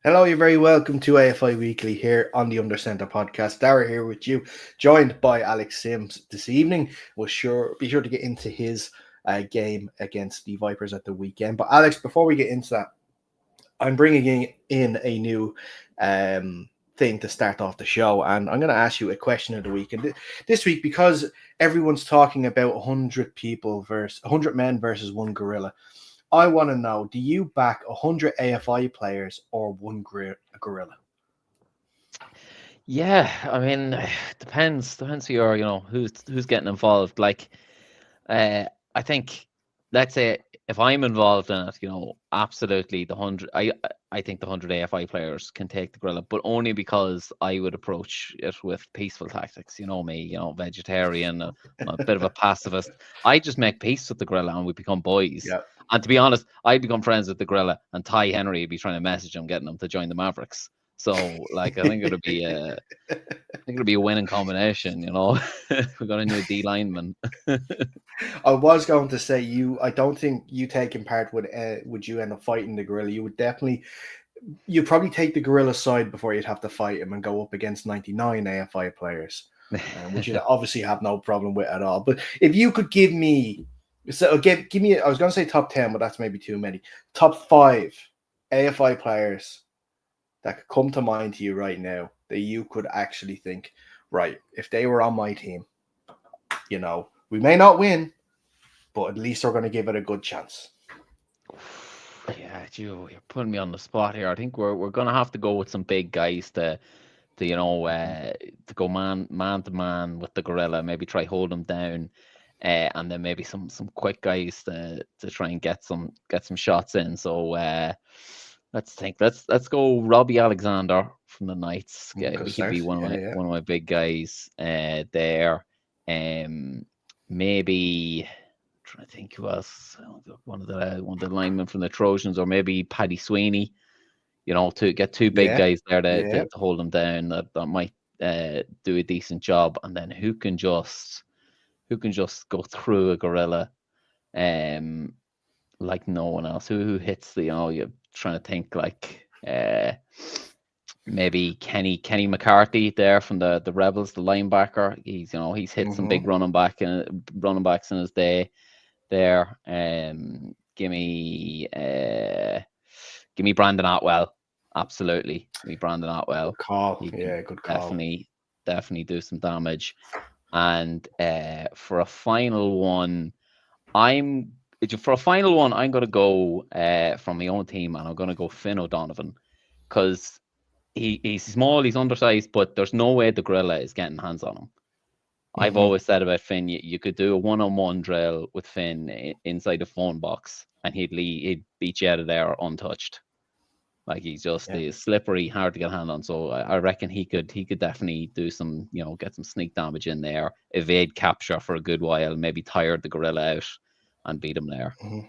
Hello, you're very welcome to AFI Weekly here on the Under Centre podcast. Daragh here with you, joined by Alex Sims this evening. We'll be sure to get into his game against the Vipers at the weekend. But Alex, before we get into that, I'm bringing in a new thing to start off the show, and I'm going to ask you a question of the week. And this week, because everyone's talking about 100 men versus one gorilla, I want to know: do you back 100 AFI players or one gorilla? Yeah, I mean, depends who you're, who's getting involved. Uh, I think, let's say if I'm involved in it, absolutely the 100. I think the 100 AFI players can take the gorilla, but only because I would approach it with peaceful tactics. You know me, vegetarian, I'm a bit of a pacifist. I just make peace with the gorilla and we become boys. Yeah. And to be honest, I'd become friends with the gorilla, and Ty Henry would be trying to message him, getting him to join the Mavericks. So, like, I think it'll be a winning combination. We got a new D lineman. I was going to say you. I don't think you taking part would you end up fighting the gorilla. You'd probably take the gorilla side before you'd have to fight him and go up against 99 AFI players, which you'd obviously have no problem with at all. But if you could give me, give me. I was going to say top 10, but that's maybe too many. Top 5 AFI players that could come to mind to you right now that you could actually think, right, if they were on my team, we may not win, but at least we're going to give it a good chance. Yeah, you're putting me on the spot here. I think we're gonna have to go with some big guys to go man to man with the gorilla. Maybe try hold him down, and then maybe some quick guys to try and get some shots in. So let's think. Let's go Robbie Alexander from the Knights. Yeah, Good he'd start. be one of Yeah, my yeah. one of my big guys there. Um, maybe trying to think who else. One of the linemen from the Trojans, or maybe Paddy Sweeney. To get two big Yeah, guys there to, yeah. to, to hold them down. That might do a decent job. And then who can just go through a gorilla, um, like no one else. Who hits you're trying to think like maybe Kenny McCarthy there from the Rebels, the linebacker. He's hit some Mm-hmm. big running backs in his day there. Give me Brandon Atwell. Absolutely, give me Brandon Atwell. Good call. He can Yeah, good call. definitely do some damage. And for a final one, I'm I'm gonna go from my own team, and I'm gonna go Finn O'Donovan, because he's small, he's undersized, but there's no way the gorilla is getting hands on him. I've Mm-hmm. always said about Finn, you could do a one-on-one drill with Finn inside the phone box, and he'd beat you out of there untouched. Like, Yeah. he's slippery, hard to get a hand on. So I reckon he could definitely do some, get some sneak damage in there, evade capture for a good while, maybe tire the gorilla out and beat him there. Mm-hmm. So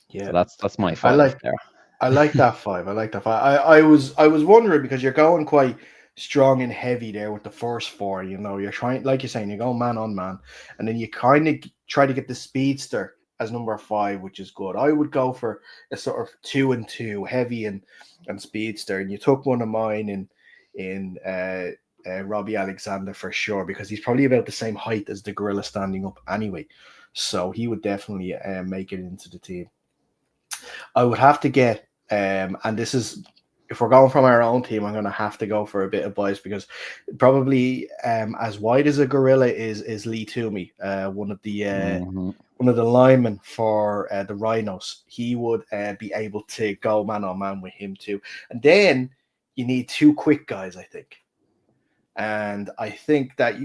Yeah. that's my I five like there. I like that 5. I like that 5. I was wondering because you're going quite strong and heavy there with the first 4. You're trying, like you're saying, you're going man on man, and then you kind of try to get the speedster as number 5, which is good. I would go for a sort of 2 and 2, heavy and speedster, and you took one of mine in Robbie Alexander for sure, because he's probably about the same height as the gorilla standing up anyway, so he would definitely make it into the team. I would have to get, and this is, if we're going from our own team, I'm going to have to go for a bit of bias, because probably as wide as a gorilla is Lee Toomey, Hmm. one of the linemen for the Rhinos. He would be able to go man on man with him too. And then you need 2 quick guys, I think. And I think that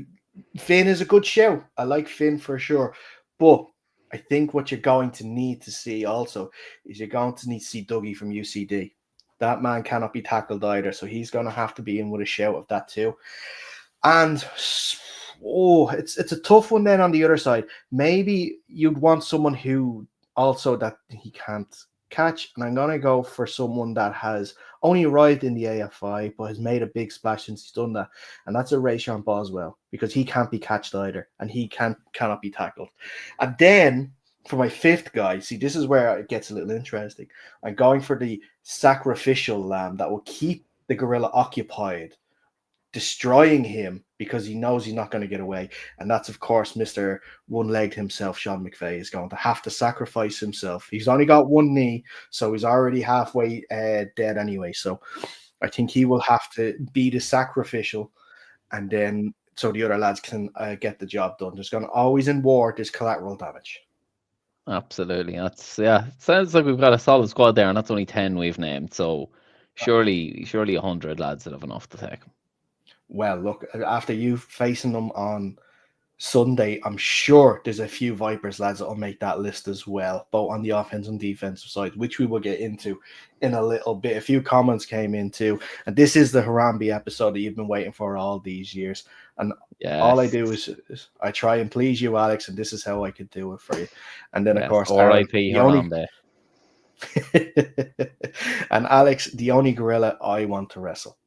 Finn is a good show. I like Finn for sure. But I think what you're going to need to see also is you're going to need to see Dougie from UCD. That man cannot be tackled either. So he's going to have to be in with a shout of that too. And it's a tough one then on the other side. Maybe you'd want someone who also that he can't catch, and I'm gonna go for someone that has only arrived in the AFI but has made a big splash since he's done that, and that's a Rayshon Boswell, because he can't be catched either, and he cannot be tackled. And then For my fifth guy, see, this is where it gets a little interesting. I'm going for the sacrificial lamb that will keep the gorilla occupied, destroying him because he knows he's not going to get away. And that's, of course, Mr. One-legged himself, Sean McVay, is going to have to sacrifice himself. He's only got one knee, so he's already halfway dead anyway. So I think he will have to be the sacrificial, and then so the other lads can get the job done. There's going to always in war, there's collateral damage. Absolutely. That's yeah. It sounds like we've got a solid squad there, and that's only 10 we've named. So surely 100 lads that have enough to take. Well, look, after you facing them on Sunday, I'm sure there's a few Vipers lads that will make that list as well, both on the offensive and defensive side, which we will get into in a little bit. A few comments came in too, and this is the Harambe episode that you've been waiting for all these years. And all I do is I try and please you, Alex, and this is how I could do it for you. And then, of course, R.I.P. Harambe. And Alex, the only gorilla I want to wrestle.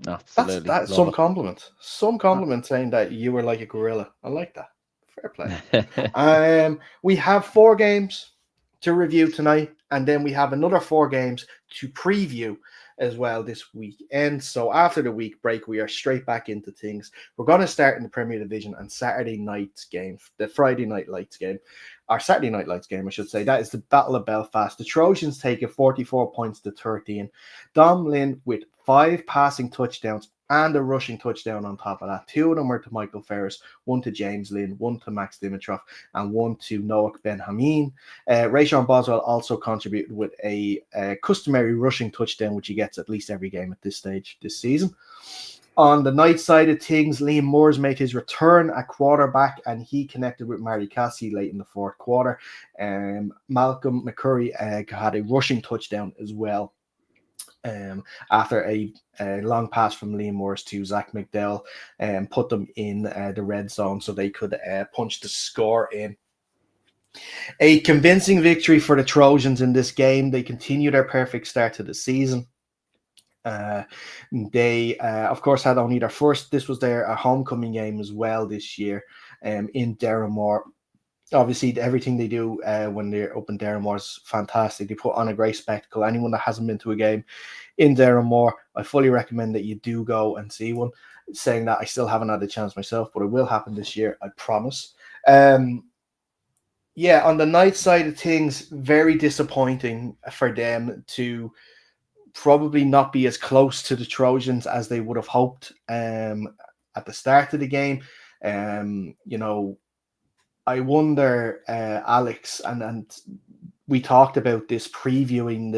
Absolutely. That's some compliment. Some compliment saying that you were like a gorilla. I like that. Fair play. We have 4 games to review tonight, and then we have another 4 games to preview as well this weekend. So after the week break, we are straight back into things. We're going to start in the Premier Division on Saturday night's game, the Friday Night Lights game, our Saturday Night Lights game, I should say. That is the Battle of Belfast. The Trojans take it 44 points to 13. Dom Lynn with 5 passing touchdowns and a rushing touchdown on top of that. 2 of them were to Michael Ferris, 1 to James Lynn, 1 to Max Dimitrov, and 1 to Noah Ben-Hameen. Rayshon Boswell also contributed with a customary rushing touchdown, which he gets at least every game at this stage this season. On the night side of things, Liam Moores made his return at quarterback, and he connected with Mari Cassie late in the 4th quarter. Malcolm McCurry had a rushing touchdown as well. After a long pass from Liam Moores to Zach McDowell, and put them in the red zone so they could punch the score in. A convincing victory for the Trojans in this game. They continue their perfect start to the season. They, of course, had only their first. This was their homecoming game as well this year in Darramore. Obviously, everything they do when they're up in Darramore is fantastic. They put on a great spectacle. Anyone that hasn't been to a game in Darramore, I fully recommend that you do go and see one. Saying that, I still haven't had the chance myself, but it will happen this year, I promise. Yeah, on the night side of things, very disappointing for them to probably not be as close to the Trojans as they would have hoped at the start of the game. You know, I wonder, Alex, and we talked about this previewing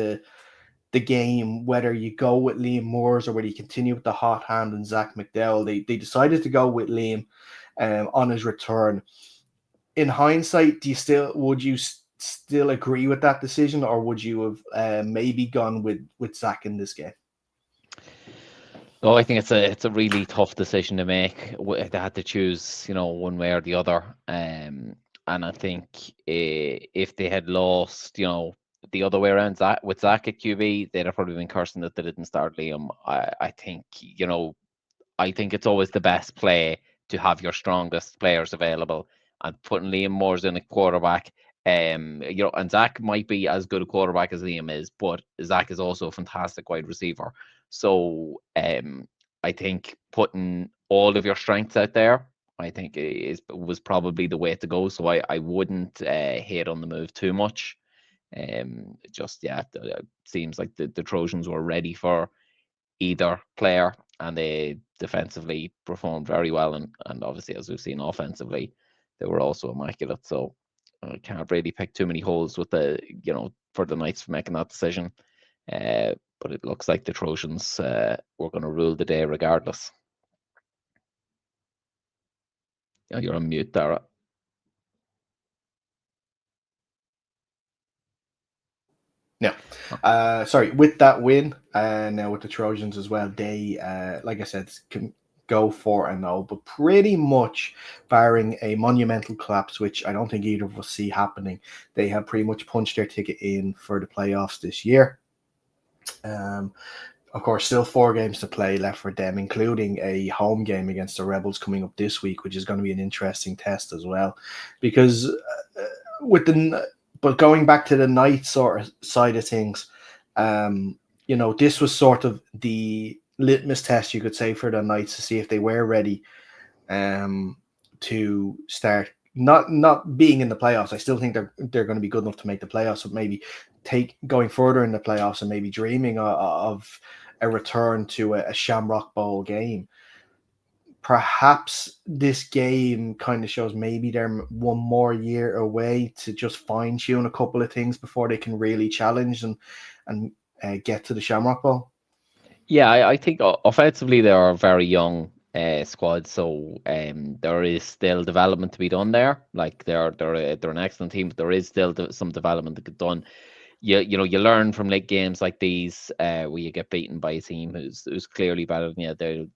the game, whether you go with Liam Moores or whether you continue with the hot hand and Zach McDowell. They decided to go with Liam on his return. In hindsight, would you still agree with that decision, or would you have maybe gone with Zach in this game? Oh, I think it's a really tough decision to make. They had to choose, one way or the other. And I think if they had lost, the other way around, with Zach at QB, they'd have probably been cursing that they didn't start Liam. I think, I think it's always the best play to have your strongest players available, and putting Liam Moores in a quarterback. And Zach might be as good a quarterback as Liam is, but Zach is also a fantastic wide receiver. So I think putting all of your strengths out there, I think was probably the way to go. So I wouldn't hate on the move too much. It seems like the Trojans were ready for either player, and they defensively performed very well, and obviously, as we've seen offensively, they were also immaculate. So I can't really pick too many holes with for the Knights for making that decision. But it looks like the Trojans were going to rule the day regardless. Oh, you're on mute, Daragh. No, sorry. With that win, now with the Trojans as well, they, like I said, can go 4-0, but pretty much, barring a monumental collapse, which I don't think either of us see happening, they have pretty much punched their ticket in for the playoffs this year. Of course, still 4 games to play left for them, including a home game against the Rebels coming up this week, which is going to be an interesting test as well. Because with the but going back to the night sort of side of things, this was sort of the litmus test, you could say, for the Knights to see if they were ready to start not being in the playoffs. I still think they're going to be good enough to make the playoffs, but maybe going further in the playoffs and maybe dreaming of a return to a Shamrock Bowl game. Perhaps this game kind of shows maybe they're one more year away to just fine tune a couple of things before they can really challenge and get to the Shamrock Bowl. Yeah, I think offensively they are a very young squad, so there is still development to be done there. Like they're an excellent team, but there is still some development to get done. You learn from late games like these where you get beaten by a team who's clearly better than you.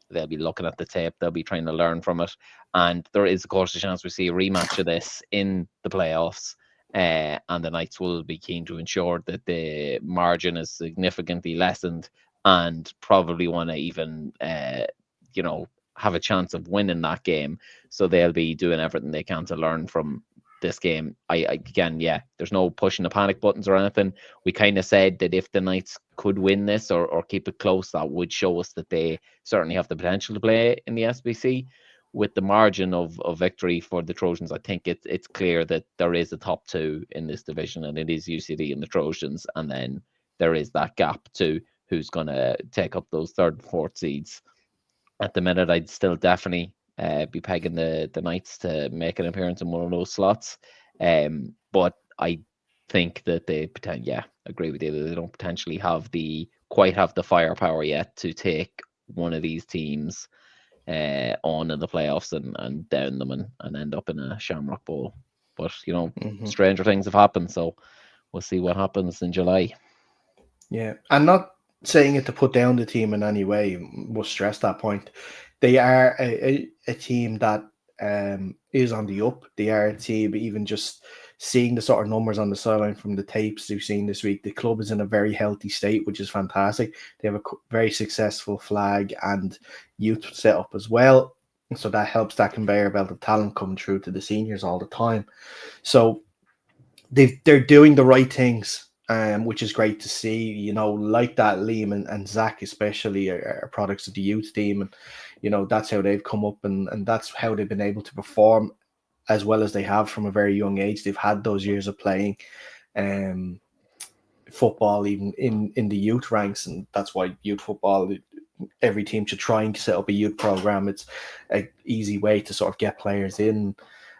They'll be looking at the tape. They'll be trying to learn from it, and there is of course a chance we see a rematch of this in the playoffs. And the Knights will be keen to ensure that the margin is significantly lessened and probably want to even, have a chance of winning that game. So they'll be doing everything they can to learn from this game. Again, there's no pushing the panic buttons or anything. We kind of said that if the Knights could win this or keep it close, that would show us that they certainly have the potential to play in the SBC. With the margin of victory for the Trojans, I think it's clear that there is a top two in this division, and it is UCD and the Trojans, and then there is that gap to who's going to take up those third and fourth seeds. At the minute, I'd still definitely be pegging the Knights to make an appearance in one of those slots. But I think that they agree with you that they don't potentially quite have the firepower yet to take one of these teams on in the playoffs and down them and end up in a Shamrock Bowl. But stranger things have happened, so we'll see what happens in July. Yeah, I'm not saying it to put down the team in any way. We'll stress that point. They are a team that is on the up. They are a team, even just seeing the sort of numbers on the sideline from the tapes we've seen this week, the club is in a very healthy state, which is fantastic. They have a very successful flag and youth setup as well. So that helps that conveyor belt of talent coming through to the seniors all the time. So they're doing the right things, which is great to see. Like that, Liam and Zach especially are products of the youth team, and that's how they've come up, and that's how they've been able to perform as well as they have from a very young age. They've had those years of playing football even in the youth ranks, and that's why youth football, every team should try and set up a youth program. It's an easy way to sort of get players in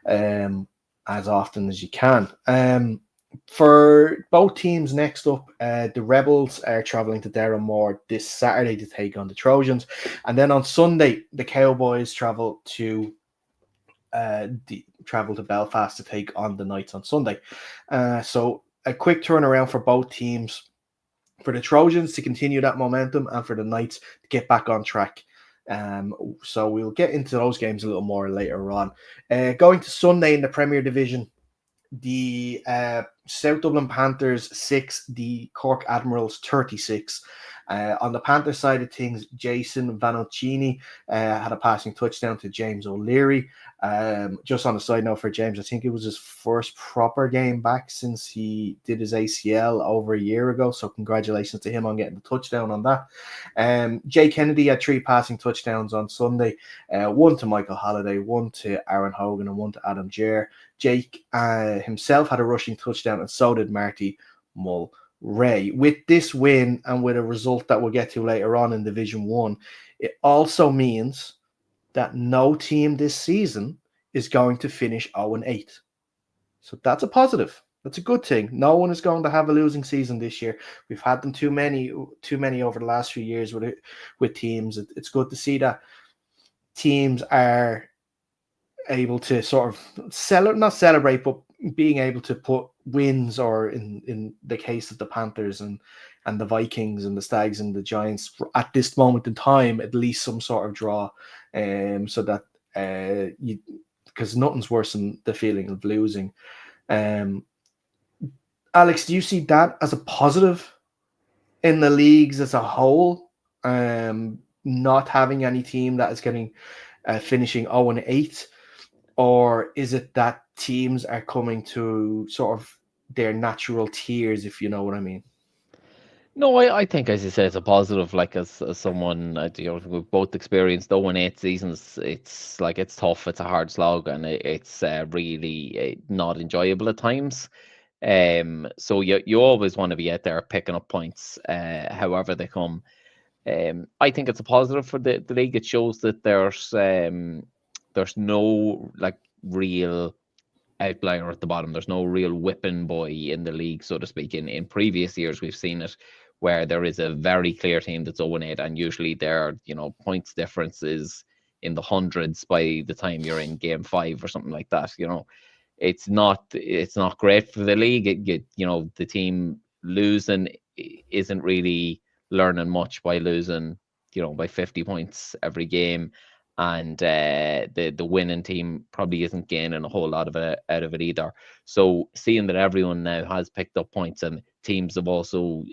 as often as you can. For both teams next up, the Rebels are traveling to Darragh this Saturday to take on the Trojans, and then on Sunday the Cowboys travel to Belfast to take on the Knights on Sunday. So a quick turnaround for both teams, for the Trojans to continue that momentum and for the Knights to get back on track. So we'll get into those games a little more later on. Going to Sunday in the Premier Division, the South Dublin Panthers 6, the Cork Admirals 36. On the Panthers side of things, Jason Vanocchini had a passing touchdown to James O'Leary. Just on a side note for James, I think it was his first proper game back since he did his ACL over a year ago. So congratulations to him on getting the touchdown on that. Jay Kennedy had 3 passing touchdowns on Sunday. 1 to Michael Halliday, 1 to Aaron Hogan, and 1 to Adam Jer. Jake himself had a rushing touchdown, and so did Marty Mulray. With this win and with a result that we'll get to later on in Division 1, it also means that no team this season is going to finish 0-8. So that's a positive. That's a good thing. No one is going to have a losing season this year. We've had them too many over the last few years with teams. It's good to see that teams are able to sort of not celebrate, but being able to put wins, or in the case of the Panthers and the Vikings and the Stags and the Giants at this moment in time, at least some sort of draw, so that because nothing's worse than the feeling of losing. Alex, do you see that as a positive in the leagues as a whole? Not having any team that is getting finishing 0-8. or is it that teams are coming to sort of their natural tiers, if you know what I mean? No, I think, as you say, it's a positive. Like as someone, we've both experienced 0-8 seasons. It's like it's tough. It's a hard slog, and it's really not enjoyable at times. So you always want to be out there picking up points, however they come. I think it's a positive for the league. It shows that there's no like real outlier at the bottom. There's no real whipping boy in the league, so to speak. In previous years, we've seen it where there is a very clear team that's 0-8, and usually their points difference is in the hundreds by the time you're in game 5 or something like that. It's not great for the league. The team losing isn't really learning much by losing by 50 points every game, and the winning team probably isn't gaining a whole lot of it out of it either. So seeing that everyone now has picked up points, and teams have also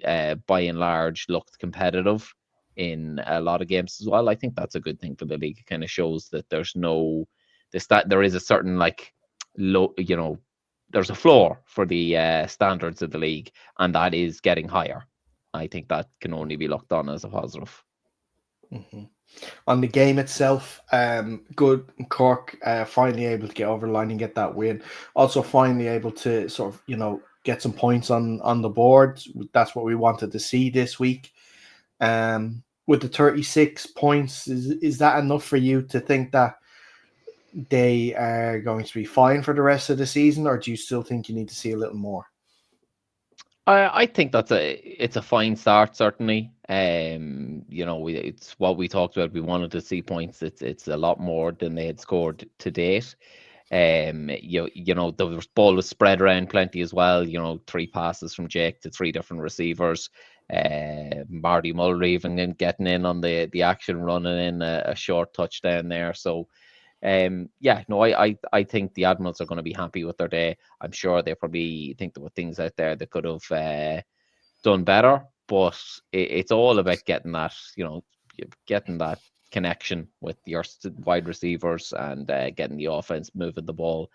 by and large looked competitive in a lot of games as well, I think that's a good thing for the league. It kind of shows that there is a certain like low, there's a floor for the standards of the league, and that is getting higher. I think that can only be looked on as a positive. Mm-hmm. On the game itself, good. Cork finally able to get over the line and get that win. Also, finally able to sort of get some points on the board. That's what we wanted to see this week. With the 36 points, is that enough for you to think that they are going to be fine for the rest of the season, or do you still think you need to see a little more? I think it's a fine start, certainly. It's what we talked about. We wanted to see points. It's a lot more than they had scored to date. The ball was spread around plenty as well. 3 passes from Jake to 3 different receivers. Marty Muller even getting in on the action, running in a short touchdown there. So I think the Admirals are going to be happy with their day. I'm sure they probably think there were things out there that could have done better, but it's all about getting that connection with your wide receivers and getting the offense moving the ball.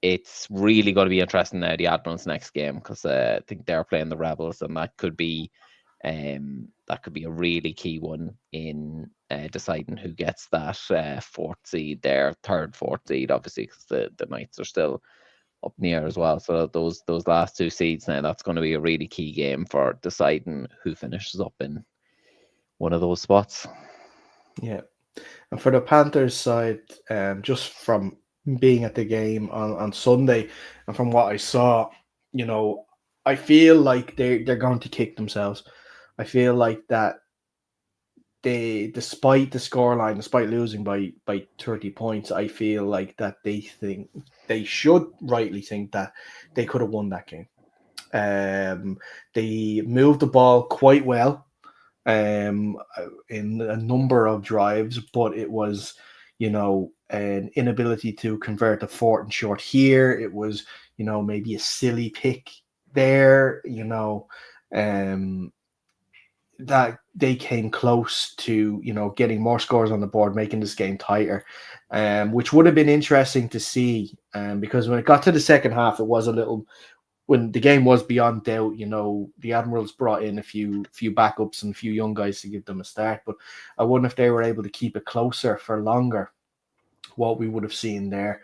It's really going to be interesting now, the Admirals' next game, because I think they're playing the Rebels, and that could be a really key one in deciding who gets that 4th seed there, 3rd, 4th seed, obviously, because the Knights are still up in the air as well. So those last 2 seeds now, that's going to be a really key game for deciding who finishes up in one of those spots. Yeah. And for the Panthers side, just from being at the game on Sunday and from what I saw, I feel like they're going to kick themselves. I feel like that despite the scoreline, despite losing by 30 points, I feel like that they should rightly think that they could have won that game. They moved the ball quite well in a number of drives, but it was, an inability to convert the 4th and short here. It was, maybe a silly pick there, that they came close to, getting more scores on the board, making this game tighter, which would have been interesting to see. Because when it got to the second half, it was a little, when the game was beyond doubt, the Admirals brought in a few backups and a few young guys to give them a start. But I wonder if they were able to keep it closer for longer, what we would have seen there,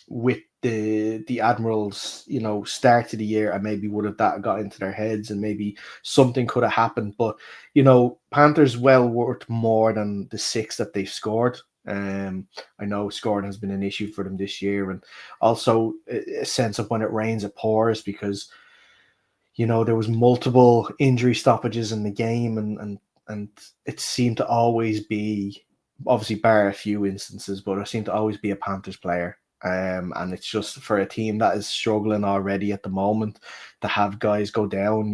with the Admirals, start to the year, and maybe would have that got into their heads, and maybe something could have happened. But Panthers well worth more than the 6 that they've scored. I know scoring has been an issue for them this year, and also a sense of when it rains, it pours, because there was multiple injury stoppages in the game, and it seemed to always be, obviously bar a few instances, but it seemed to always be a Panthers player. And it's just for a team that is struggling already at the moment to have guys go down.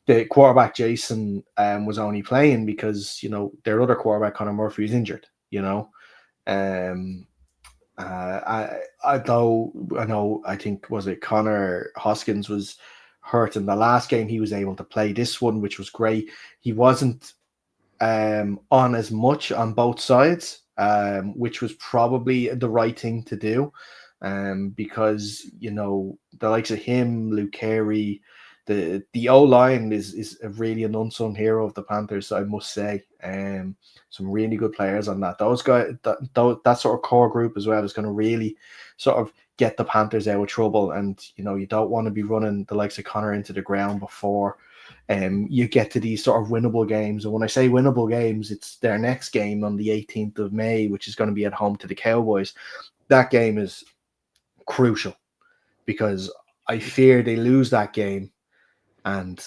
The quarterback Jason was only playing because their other quarterback Connor Murphy is injured. I think, was it Connor Hoskins was hurt in the last game. He was able to play this one, which was great. He wasn't on as much on both sides, which was probably the right thing to do, because the likes of him, Luke Carey, the O line is really an unsung hero of the Panthers, I must say. Some really good players on that. Those guys, that sort of core group as well is going to really sort of get the Panthers out of trouble. And you don't want to be running the likes of Connor into the ground before you get to these sort of winnable games. And when I say winnable games, it's their next game on the 18th of May, which is going to be at home to the Cowboys. That game is crucial because I fear they lose that game and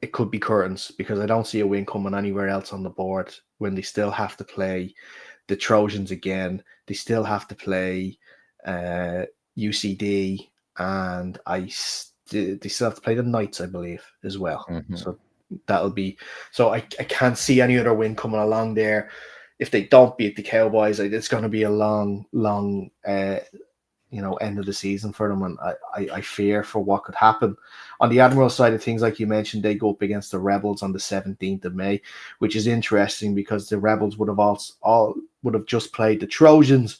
it could be curtains, because I don't see a win coming anywhere else on the board when they still have to play the Trojans again. They still have to play UCD, and they still have to play the Knights, I believe, as well. Mm-hmm. So that'll be I can't see any other win coming along there. If they don't beat the Cowboys, it's going to be a long end of the season for them, and I fear for what could happen. On the Admiral side of things, like you mentioned, they go up against the Rebels on the 17th of May, which is interesting because the Rebels would have just played the Trojans.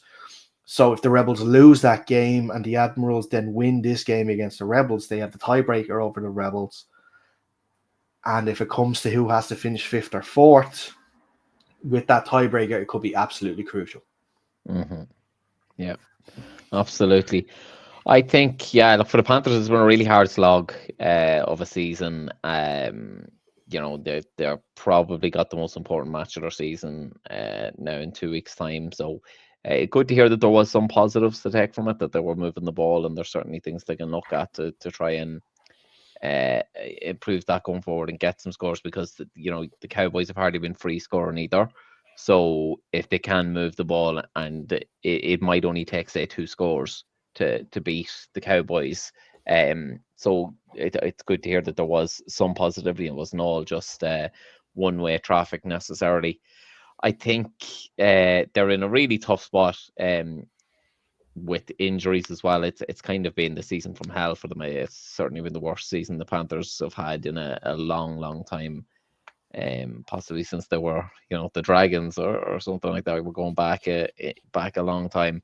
So if the Rebels lose that game and the Admirals then win this game against the Rebels, they have the tiebreaker over the Rebels. And if it comes to who has to finish 5th or 4th, with that tiebreaker, it could be absolutely crucial. Mm-hmm. Yeah, absolutely. I think, look, for the Panthers, it's been a really hard slog of a season. They're probably got the most important match of their season now in 2 weeks' time. So good to hear that there was some positives to take from it, that they were moving the ball, and there's certainly things they can look at to try and improve that going forward and get some scores, because the Cowboys have hardly been free scoring either. So if they can move the ball, and it might only take, say, 2 scores to beat the Cowboys. So it's good to hear that there was some positivity. It wasn't all just one-way traffic necessarily. I think they're in a really tough spot with injuries as well. It's kind of been the season from hell for them. It's certainly been the worst season the Panthers have had in a long time. Possibly since they were, the Dragons or something like that. We're going back a long time.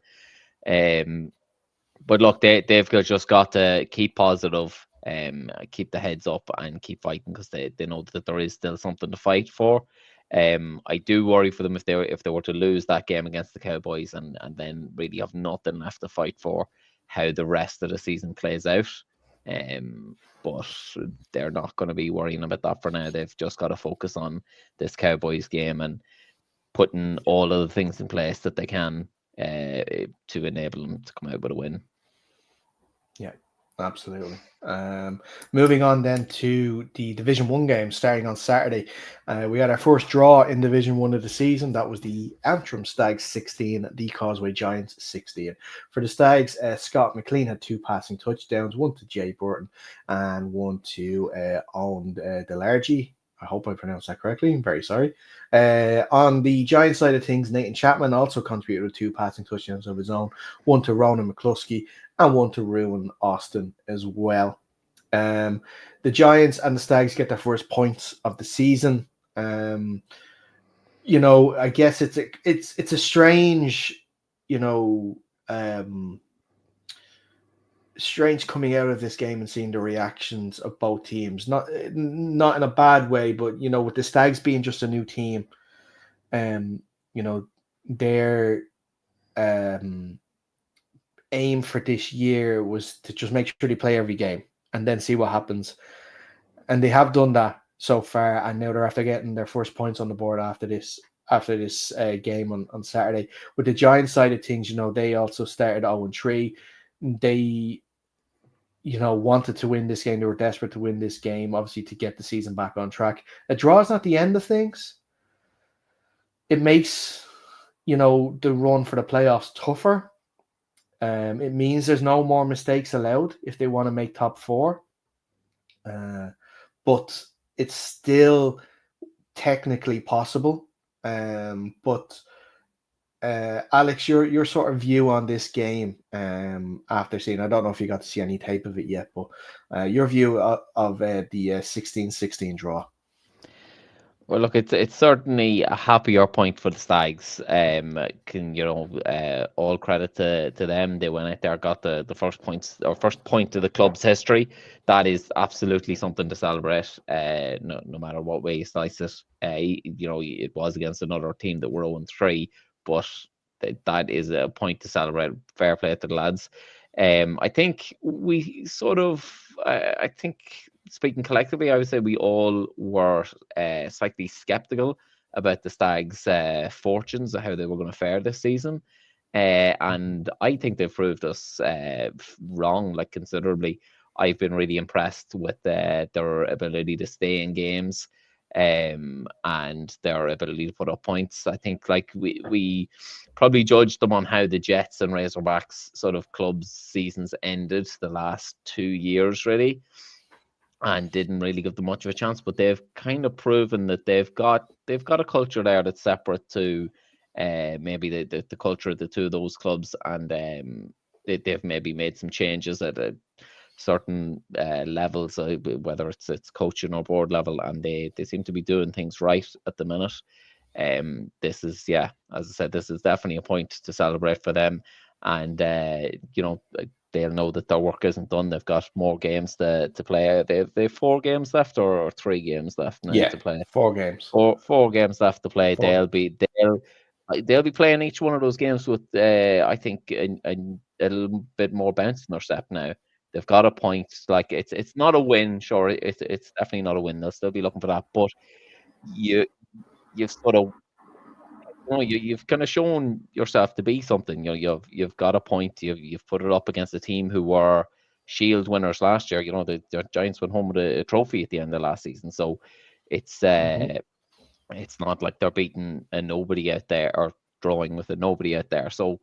But look, they've just got to keep positive, keep the heads up, and keep fighting, because they know that there is still something to fight for. I do worry for them if they were to lose that game against the Cowboys and then really have nothing left to fight for, how the rest of the season plays out. But they're not going to be worrying about that for now. They've just got to focus on this Cowboys game and putting all of the things in place that they can to enable them to come out with a win. Yeah, absolutely. Moving on then to the Division 1 game starting on Saturday. We had our first draw in Division 1 of the season. That was the Antrim Stags 16, the Causeway Giants 16. For the Stags, Scott McLean had 2 passing touchdowns, one to Jay Burton and one to Owen Delargy. I hope I pronounced that correctly. I'm very sorry. On the Giants side of things, Nathan Chapman also contributed with 2 passing touchdowns of his own, one to Ronan McCluskey and one to Ruin Austin as well. The Giants and the Stags get their first points of the season. I guess it's a strange, strange coming out of this game and seeing the reactions of both teams. Not in a bad way, but with the Stags being just a new team, their aim for this year was to just make sure they play every game and then see what happens. And they have done that so far, and now they're after getting their first points on the board after this game on Saturday. With the Giants side of things, they also started 0-3. They wanted to win this game. They were desperate to win this game, obviously, to get the season back on track. A draw is not the end of things. It makes, the run for the playoffs tougher. It means there's no more mistakes allowed if they want to make top 4. But it's still technically possible. But Alex, your sort of view on this game after seeing, I don't know if you got to see any tape of it yet, but your view of the 16-16 draw. Well, look, it's certainly a happier point for the Stags. All credit to them. They went out there, got the first points or first point of the club's history. That is absolutely something to celebrate. No matter what way you slice it. It was against another team that were 0-3, but that is a point to celebrate. Fair play to the lads. I think we sort of, I think speaking collectively, I would say we all were slightly skeptical about the Stags' fortunes, how they were going to fare this season. And I think they've proved us wrong, like considerably. I've been really impressed with their ability to stay in games, and their ability to put up points. I think like we probably judged them on how the Jets and Razorbacks sort of clubs seasons ended the last 2 years, really, and didn't really give them much of a chance. But they've kind of proven that they've got a culture there that's separate to maybe the culture of the two of those clubs, and they've maybe made some changes at a certain levels, whether it's coaching or board level, and they seem to be doing things right at the minute. This is, yeah, as I said, this is definitely a point to celebrate for them, and they'll know that their work isn't done. They've got more games to play. They've 4 games left, or 3 games left now Yeah, to play. 4 games. Four games left to play. Four. They'll be playing each one of those games with I think a little bit more bounce in their step now. They've got a point. Like it's not a win, sure. It's definitely not a win. They'll still be looking for that, but you you've sort of you've kind of shown yourself to be something. You've got a point. You've put it up against a team who were Shield winners last year. The Giants went home with a trophy at the end of last season. So it's it's not like they're beating a nobody out there or drawing with a nobody out there. So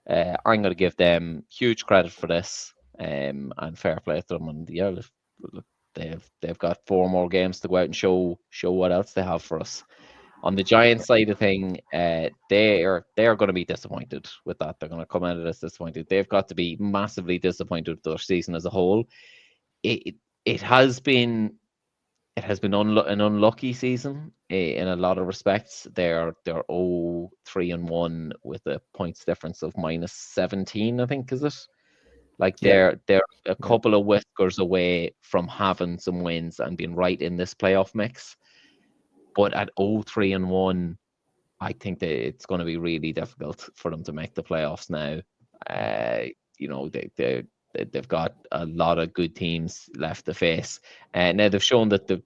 I'm going to give them huge credit for this, and fair play to them. And yeah, look, they've got 4 more games to go out and show what else they have for us. On the Giants side of thing, they're going to be disappointed with that. They're going to come out of this disappointed. They've got to be massively disappointed with their season as a whole. It it has been an unlucky season in a lot of respects. They're 0-3-1 with a points difference of -17, I think, is it? Like Yeah, they're a yeah. couple of whiskers away from having some wins and being right in this playoff mix. But at 0-3-1, I think that it's going to be really difficult for them to make the playoffs now. Uh, they've got a lot of good teams left to face. Now they've shown that the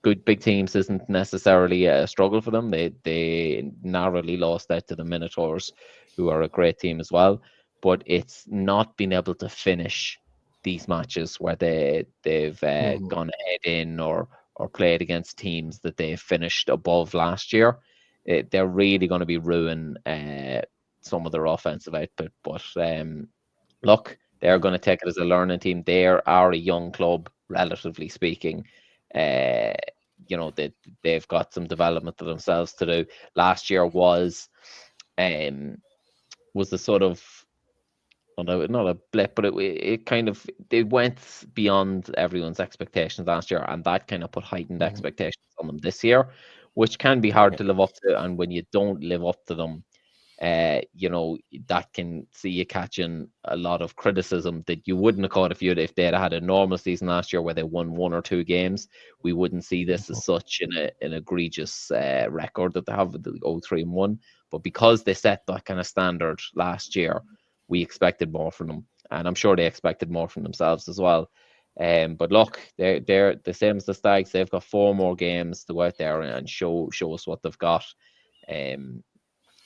good big teams isn't necessarily a struggle for them. They narrowly lost out to the Minotaurs, who are a great team as well. But it's not been able to finish these matches where they've Mhm. gone ahead in or played against teams that they finished above last year. They're really going to be ruining some of their offensive output. But look, they're going to take it as a learning team. They are a young club, relatively speaking. Uh, they've got some development to themselves to do. Last year um, was the sort of, not a blip, but it kind of, they went beyond everyone's expectations last year, and that kind of put heightened Mhm. expectations on them this year, which can be hard Yeah. to live up to. And when you don't live up to them, that can see you catching a lot of criticism that you wouldn't have caught if they'd had a normal season last year where they won 1 or 2 games. We wouldn't see this as Mhm. such an egregious record that they have with the 0-3-1. But because they set that kind of standard last year, we expected more from them, and I'm sure they expected more from themselves as well. But look, they're the same as the Stags. They've got 4 more games to go out there and show us what they've got. Um,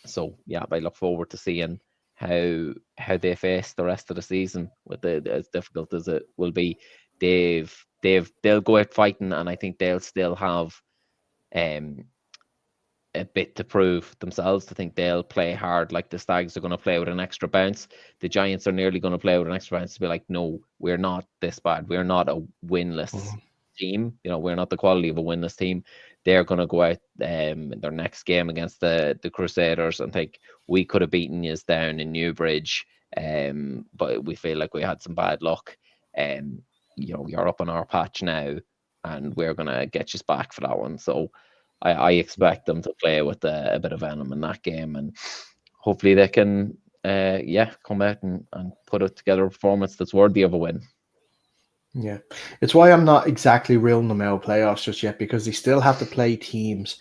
so yeah, I look forward to seeing how they face the rest of the season with as difficult as it will be. They'll go out fighting, and I think they'll still have um a bit to prove themselves. I think they'll play hard. Like the Stags are going to play with an extra bounce. The Giants are nearly going to play with an extra bounce to be like, no, we're not this bad. We're not a winless Mhm. team. We're not the quality of a winless team. They're going to go out in their next game against the Crusaders and think we could have beaten you down in Newbridge, but we feel like we had some bad luck. You're up on our patch now, and we're going to get you back for that one. So I expect them to play with a bit of venom in that game, and hopefully they can, come out and put it together a performance that's worthy of a win. Yeah, it's why I'm not exactly ruling them out of playoffs just yet, because they still have to play teams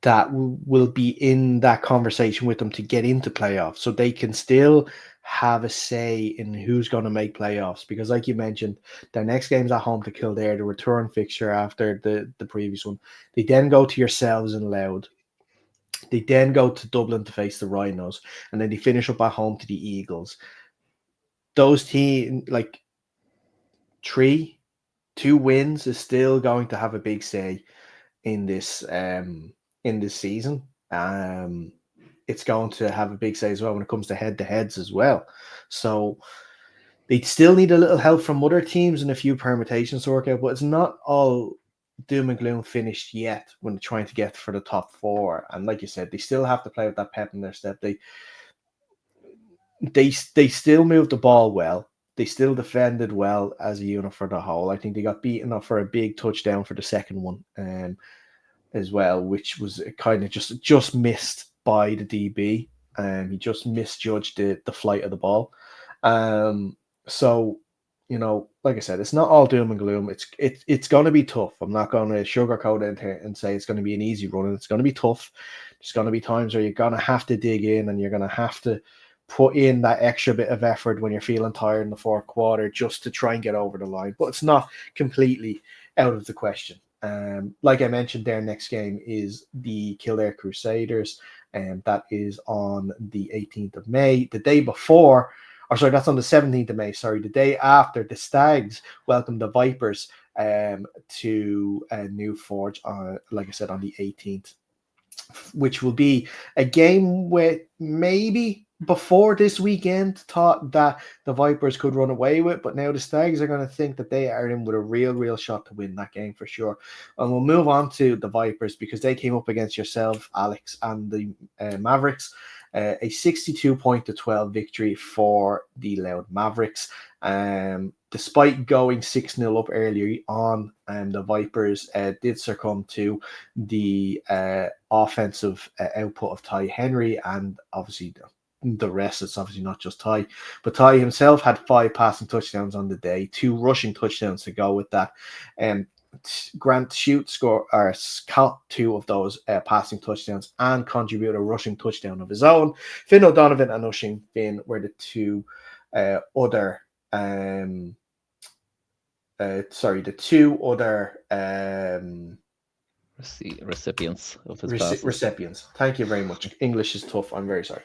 that will be in that conversation with them to get into playoffs, so they can still have a say in who's going to make playoffs. Because, like you mentioned, their next game's at home to Kildare, the return fixture after the previous one. They then go to yourselves in Loud. They then go to Dublin to face the Rhinos, and then they finish up at home to the Eagles. Those teams, like three, 2 wins, is still going to have a big say in this season. It's going to have a big say as well when it comes to head-to-heads as well. So they still need a little help from other teams and a few permutations to work out, but it's not all doom and gloom finished yet when they're trying to get for the top four. And like you said, they still have to play with that pep in their step. They still moved the ball well. They still defended well as a unit for the whole. I think they got beaten up for a big touchdown for the second one, as well, which was kind of just missed by the DB. He just misjudged the flight of the ball. So, like I said, it's not all doom and gloom. It's going to be tough. I'm not going to sugarcoat it and say it's going to be an easy run. It's going to be tough. There's going to be times where you're going to have to dig in, and you're going to have to put in that extra bit of effort when you're feeling tired in the fourth quarter just to try and get over the line. But it's not completely out of the question. Like I mentioned, their next game is the Kildare Crusaders, and that is on the 18th of May. The day before, or sorry, that's on the 17th of May. Sorry, the day after, the Stags welcome the Vipers to New Forge, like I said, on the 18th, which will be a game with maybe before this weekend thought that the Vipers could run away with, but now the Stags are going to think that they are in with a real shot to win that game for sure. And we'll move on to the Vipers because they came up against yourself, Alex, and the Mavericks. A 62-12 victory for the Loud Mavericks. Despite going 6-0 up earlier on, the Vipers did succumb to the offensive output of Ty Henry, and obviously the rest. It's obviously not just Ty, but Ty himself had 5 passing touchdowns on the day, 2 rushing touchdowns to go with that. Grant Shute caught 2 of those passing touchdowns and contributed a rushing touchdown of his own. Finn O'Donovan and Ushing Finn were the 2 other the 2 other recipients of his passes. Recipients. Thank you very much. English is tough. I'm very sorry.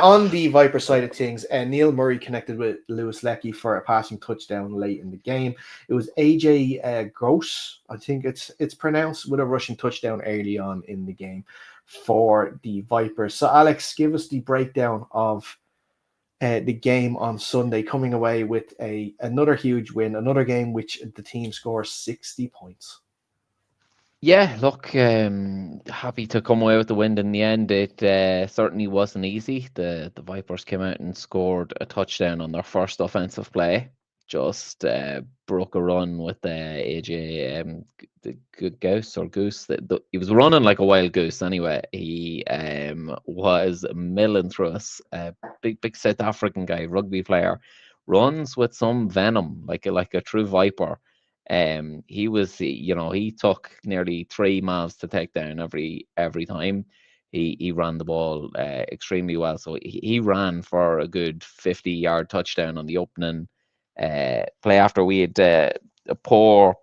On the Viper side of things, Neil Murray connected with Lewis Leckie for a passing touchdown late in the game. It was AJ Gross, I think it's pronounced, with a rushing touchdown early on in the game for the Vipers. So, Alex, give us the breakdown of the game on Sunday, coming away with another huge win, another game which the team scores 60 points. Yeah, look, happy to come away with the win in the end. It certainly wasn't easy. The Vipers came out and scored a touchdown on their first offensive play. Just broke a run with AJ the Goose or Goose. He was running like a wild goose. Anyway, he was milling through us. Big South African guy, rugby player, runs with some venom, like a true viper. He was, he took nearly 3 miles to take down every time. He ran the ball extremely well. So he ran for a good 50-yard touchdown on the opening play after we had a poor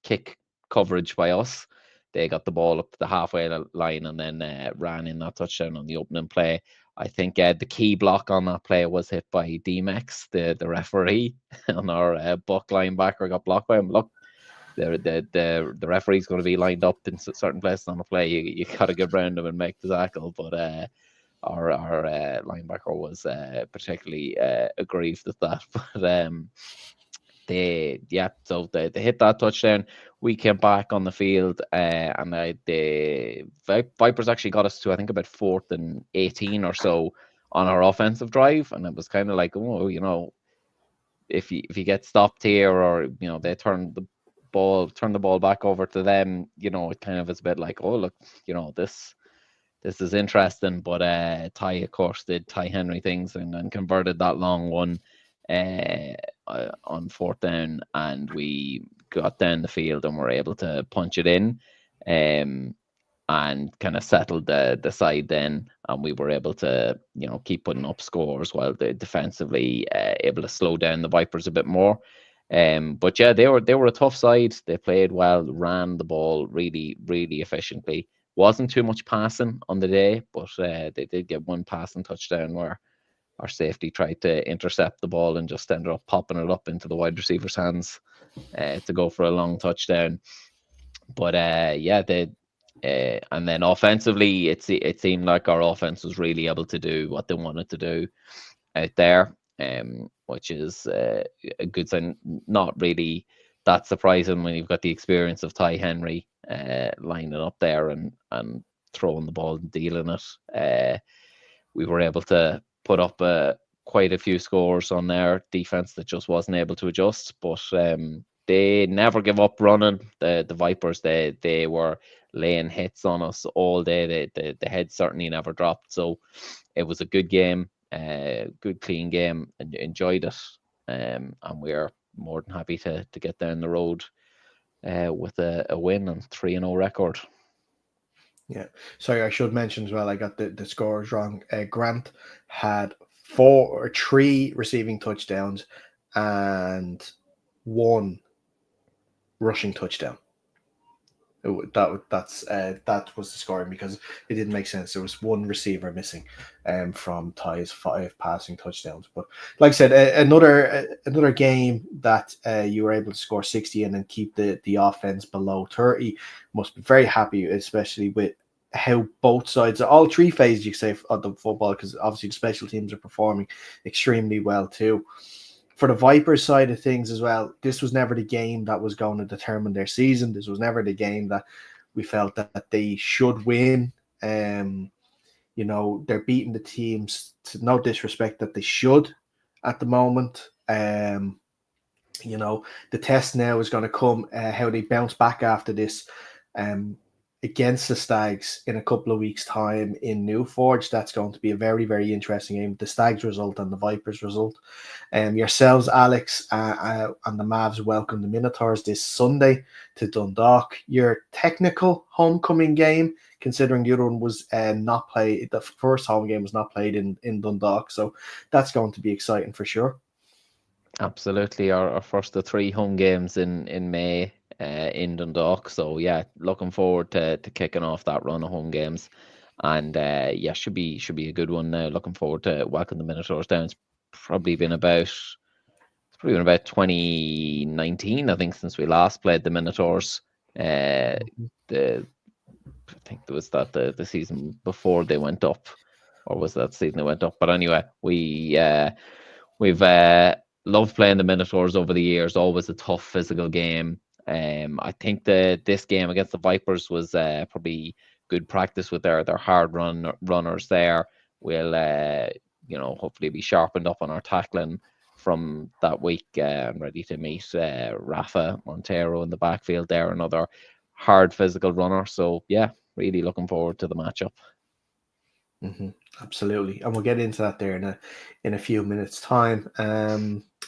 kick coverage by us. They got the ball up to the halfway line and then ran in that touchdown on the opening play. I think the key block on that play was hit by D-Mex, the referee, and our Buck linebacker got blocked by him. Look, the referee's going to be lined up in certain places on the play. You got to get around him and make the tackle, but our linebacker was particularly aggrieved at that. But so they hit that touchdown. We came back on the field, and the Vipers actually got us to, I think, about 4th and 18 or so on our offensive drive, and it was kind of like, if you get stopped here, or they turn turn the ball back over to them, it kind of is a bit like, oh look, this is interesting. But Ty, of course, did Ty Henry things and converted that long one on fourth down, and we got down the field and were able to punch it in. And kind of settled the side then, and we were able to keep putting up scores while they defensively able to slow down the Vipers a bit more. But yeah, they were a tough side. They played well, ran the ball really, really efficiently. Wasn't too much passing on the day, but they did get one passing touchdown where our safety tried to intercept the ball and just ended up popping it up into the wide receiver's hands to go for a long touchdown. But yeah, and then offensively, it seemed like our offense was really able to do what they wanted to do out there, which is a good sign. Not really that surprising when you've got the experience of Ty Henry lining up there and throwing the ball and dealing it. We were able to put up quite a few scores on their defense that just wasn't able to adjust, but they never give up running. The Vipers, they were laying hits on us all day. The head certainly never dropped. So it was a good game, good clean game, and enjoyed it. And we're more than happy to get down the road with a win and 3-0 record. Yeah. Sorry, I should mention as well, I got the scores wrong. Grant had 3 receiving touchdowns and 1 rushing touchdown. That was the scoring, because it didn't make sense. There was 1 receiver missing from Ty's 5 passing touchdowns. But like I said, another game that you were able to score 60 in and keep the offense below 30. Must be very happy, especially with how both sides, all 3 phases, you say, of the football, because obviously the special teams are performing extremely well too. For the Vipers side of things as well, this was never the game that was going to determine their season. This was never the game that we felt that they should win. They're beating the teams, to no disrespect, that they should at the moment. The test now is going to come, how they bounce back after this against the Stags in a couple of weeks' time in Newforge. That's going to be a very, very interesting game. The Stags result and the Vipers result. Yourselves, Alex, and the Mavs welcome the Minotaurs this Sunday to Dundalk. Your technical homecoming game, considering the other one was not played. The first home game was not played in Dundalk, so that's going to be exciting for sure. Absolutely, our first of 3 home games in May in Dundalk. So yeah, looking forward to kicking off that run of home games, and yeah, should be a good one. Now, looking forward to welcoming the Minotaurs down. It's probably been about 2019, I think, since we last played the Minotaurs. I think there was that the season before they went up, or was that season they went up? But anyway, we've loved playing the Minotaurs over the years. Always a tough physical game. I think this game against the Vipers was probably good practice with their hard runners there. We'll hopefully be sharpened up on our tackling from that week, and ready to meet Rafa Montero in the backfield there, another hard physical runner. So yeah, really looking forward to the matchup. Mm-hmm. Absolutely, and we'll get into that there in a few minutes' time.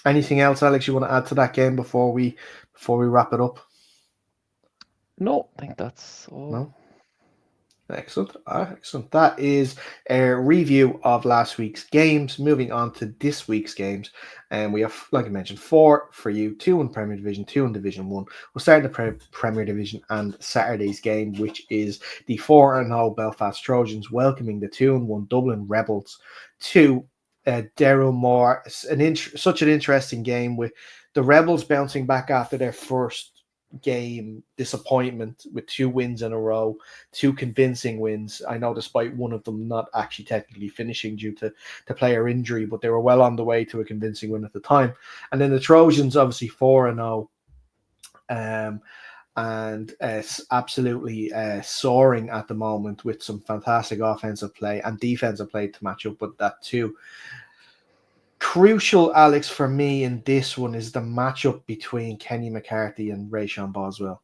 Anything else, Alex, you want to add to that game before we wrap it up? No, I think that's all. No. Excellent. Excellent. That is a review of last week's games. Moving on to this week's games. And we have, like I mentioned, 4 for you, 2 in Premier Division, 2 in Division 1. We'll start in the Premier Division and Saturday's game, which is the 4-0 Belfast Trojans welcoming the 2-1 Dublin Rebels to Daryl Moore. Such an interesting game, with the Rebels bouncing back after their first game disappointment with 2 wins in a row, 2 convincing wins. I know, despite one of them not actually technically finishing due to player injury, but they were well on the way to a convincing win at the time. And then the Trojans, obviously 4-0, and absolutely soaring at the moment, with some fantastic offensive play and defensive play to match up with that too. crucial, Alex, for me in this one is the matchup between Kenny McCarthy and Rayshon Boswell.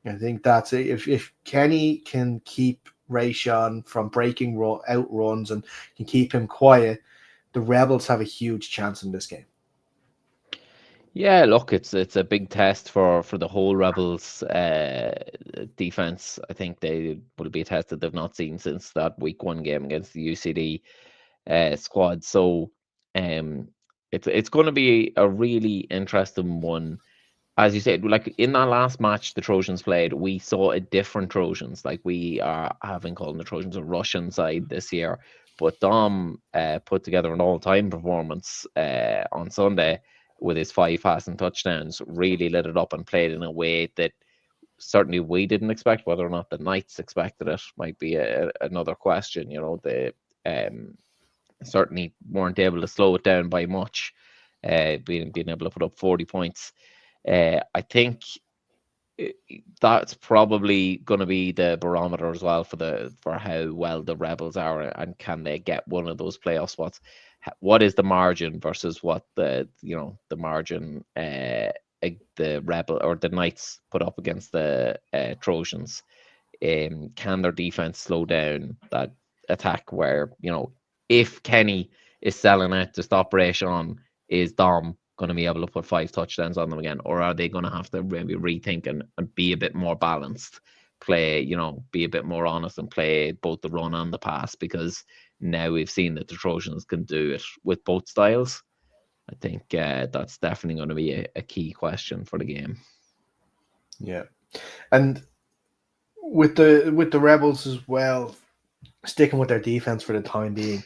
I think that's it. If Kenny can keep Rayshon from breaking out runs and can keep him quiet, the Rebels have a huge chance in this game. Yeah, look, it's a big test for the whole Rebels defense. I think they will be a test that they've not seen since that week 1 game against the UCD squad. So it's going to be a really interesting one. As you said, like in that last match the Trojans played, we saw a different Trojans. Like we are having called the Trojans a Russian side this year. But Dom put together an all-time performance on Sunday with his 5 passing touchdowns, really lit it up and played in a way that certainly we didn't expect. Whether or not the Knights expected it might be another question. You know, they certainly weren't able to slow it down by much, being able to put up 40 points. I think that's probably going to be the barometer as well for how well the Rebels are and can they get one of those playoff spots. What is the margin versus what the margin the Rebel or the Knights put up against the Trojans? Can their defense slow down that attack where, if Kenny is selling out to stop Rayshon, is Dom going to be able to put 5 touchdowns on them again? Or are they going to have to maybe rethink and be a bit more balanced, play, be a bit more honest and play both the run and the pass? Because now we've seen that the Trojans can do it with both styles. I think that's definitely going to be a key question for the game. Yeah. And with the Rebels as well, sticking with their defense for the time being.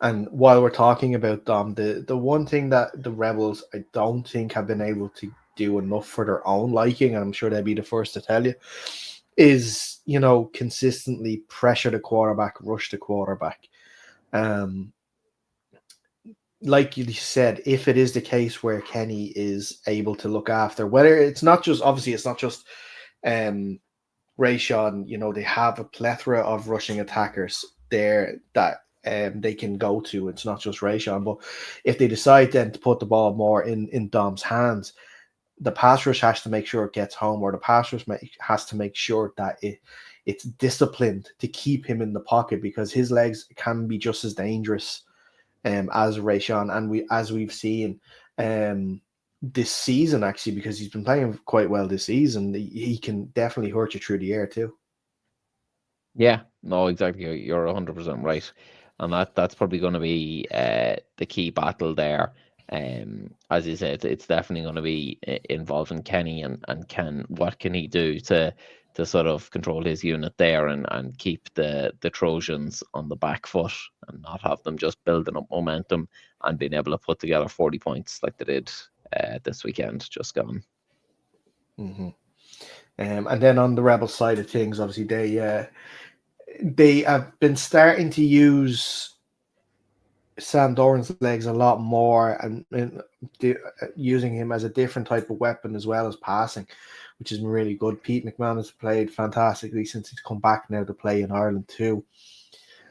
And while we're talking about them, the one thing that the Rebels I don't think have been able to do enough for their own liking, and I'm sure they'd be the first to tell you, is consistently pressure the quarterback, rush the quarterback. Like you said, if it is the case where Kenny is able to look after, whether it's not just Rayshon, they have a plethora of rushing attackers there that they can go to. It's not just Rayshon, but if they decide then to put the ball more in Dom's hands, the pass rush has to make sure it gets home, or the pass rush has to make sure that it's disciplined to keep him in the pocket, because his legs can be just as dangerous as Rayshon, and we've seen this season, actually, because he's been playing quite well this season, he can definitely hurt you through the air too. Yeah, no, exactly. You're 100% right. And that's probably going to be the key battle there. As you said, it's definitely going to be involving Kenny and what can he do to sort of control his unit there and keep the Trojans on the back foot and not have them just building up momentum and being able to put together 40 points like they did this weekend just gone. Mm-hmm. And then on the Rebel side of things, obviously they have been starting to use Sam Doran's legs a lot more, and using him as a different type of weapon as well as passing, which has been really good. Pete McMahon has played fantastically since he's come back now to play in Ireland too.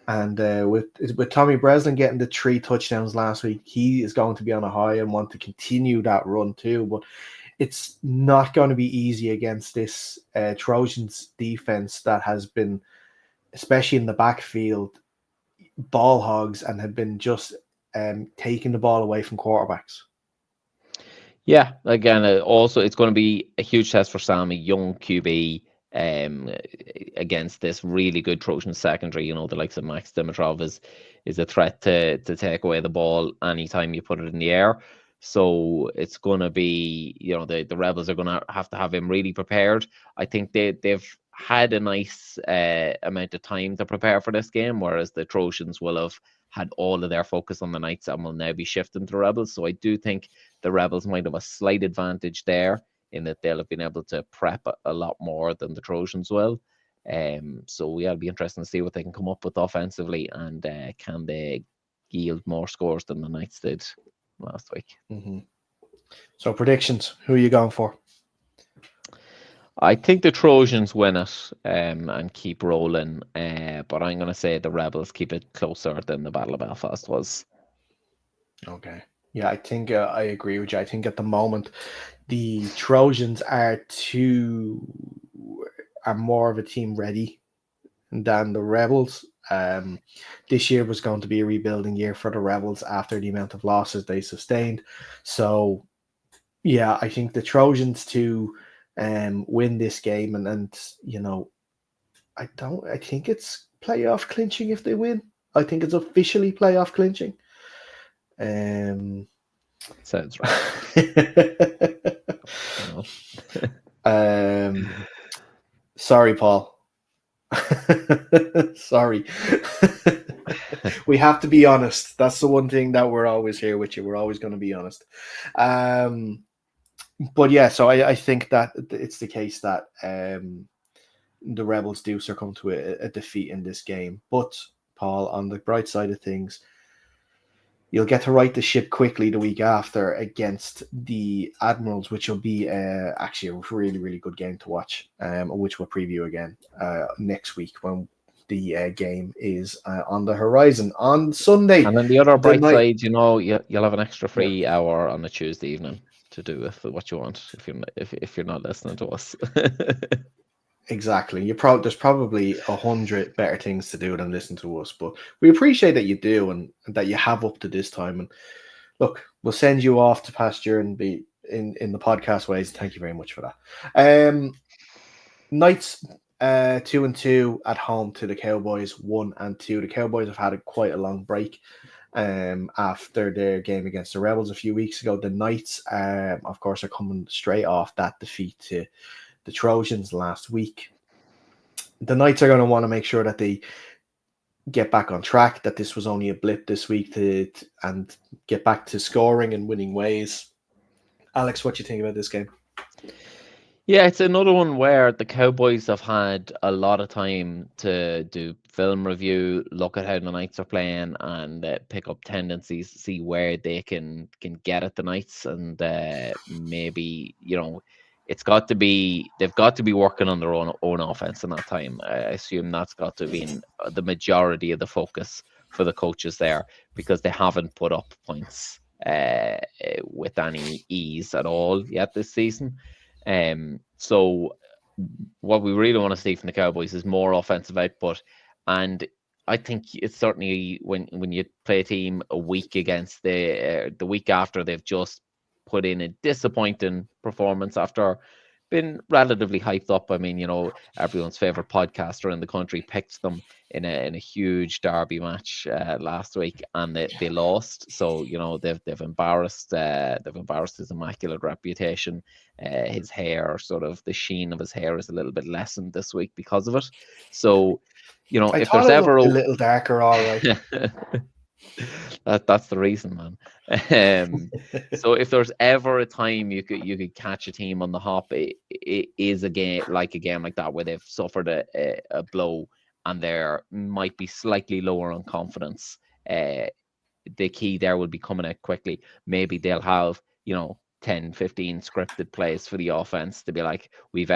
And with Tommy Breslin getting the 3 touchdowns last week, he is going to be on a high and want to continue that run too. But it's not going to be easy against this Trojans defense that has been, especially in the backfield, ball hogs and have been just taking the ball away from quarterbacks. Yeah, again, also it's going to be a huge test for Sam, a young QB, against this really good Trojan secondary. The likes of Max Dimitrov is a threat to take away the ball anytime you put it in the air. So it's going to be, the Rebels are going to have him really prepared. I think they've had a nice amount of time to prepare for this game, whereas the Trojans will have had all of their focus on the Knights and will now be shifting to Rebels. So I do think the Rebels might have a slight advantage there in that they'll have been able to prep a lot more than the Trojans will. So it'll be interesting to see what they can come up with offensively, and can they yield more scores than the Knights did last week. Mm-hmm. So predictions, who are you going for? I think the Trojans win it and keep rolling, but I'm going to say the Rebels keep it closer than the Battle of Belfast was. Okay. Yeah, I think I agree with you. I think at the moment the Trojans are more of a team ready than the Rebels. This year was going to be a rebuilding year for the Rebels after the amount of losses they sustained. So yeah, I think the Trojans to win this game and I think it's playoff clinching if they win. I think it's officially playoff clinching. Um Sounds right. You know. um sorry, Paul. Sorry. We have to be honest. That's the one thing that we're always here with you. We're always going to be honest. Um, but yeah, so I think that it's the case that the Rebels do succumb to a defeat in this game. But Paul, on the bright side of things, you'll get to right the ship quickly the week after against the Admirals, which will be actually a really, really good game to watch, which we'll preview again next week when the game is on the horizon on Sunday. And then the other The bright night, side, you'll have an extra yeah, free hour on a Tuesday evening to do with what you want if you're not listening to us. exactly. There's probably 100 better things to do than listen to us, but we appreciate that you do and that you have up to this time. And look, we'll send you off to pasture and be in the podcast ways. Thank you very much for that. Knights 2-2 at home to the Cowboys 1-2. The Cowboys have had quite a long break after their game against the Rebels a few weeks ago. The Knights, of course, are coming straight off that defeat to the Trojans last week. The Knights are going to want to make sure that they get back on track, that this was only a blip this week and get back to scoring and winning ways. Alex, what do you think about this game? Yeah, it's another one where the Cowboys have had a lot of time to do film review, look at how the Knights are playing, and pick up tendencies, see where they can get at the Knights, and maybe they've got to be working on their own offense in that time. I assume that's got to be the majority of the focus for the coaches there because they haven't put up points with any ease at all yet this season. So what we really want to see from the Cowboys is more offensive output, and I think it's certainly when you play a team a week against the week after they've just put in a disappointing performance after been relatively hyped up. I mean, everyone's favorite podcaster in the country picked them in a huge derby match last week, and they lost. So they've embarrassed his immaculate reputation. His hair, sort of the sheen of his hair, is a little bit lessened this week because of it. So I if thought there's it ever looked a little darker, all right. that's the reason, man. So if there's ever a time you could catch a team on the hop, it is a game like that where they've suffered a blow and they might be slightly lower on confidence. The key there will be coming out quickly. Maybe they'll have 10, 15 scripted plays for the offense to be like, we've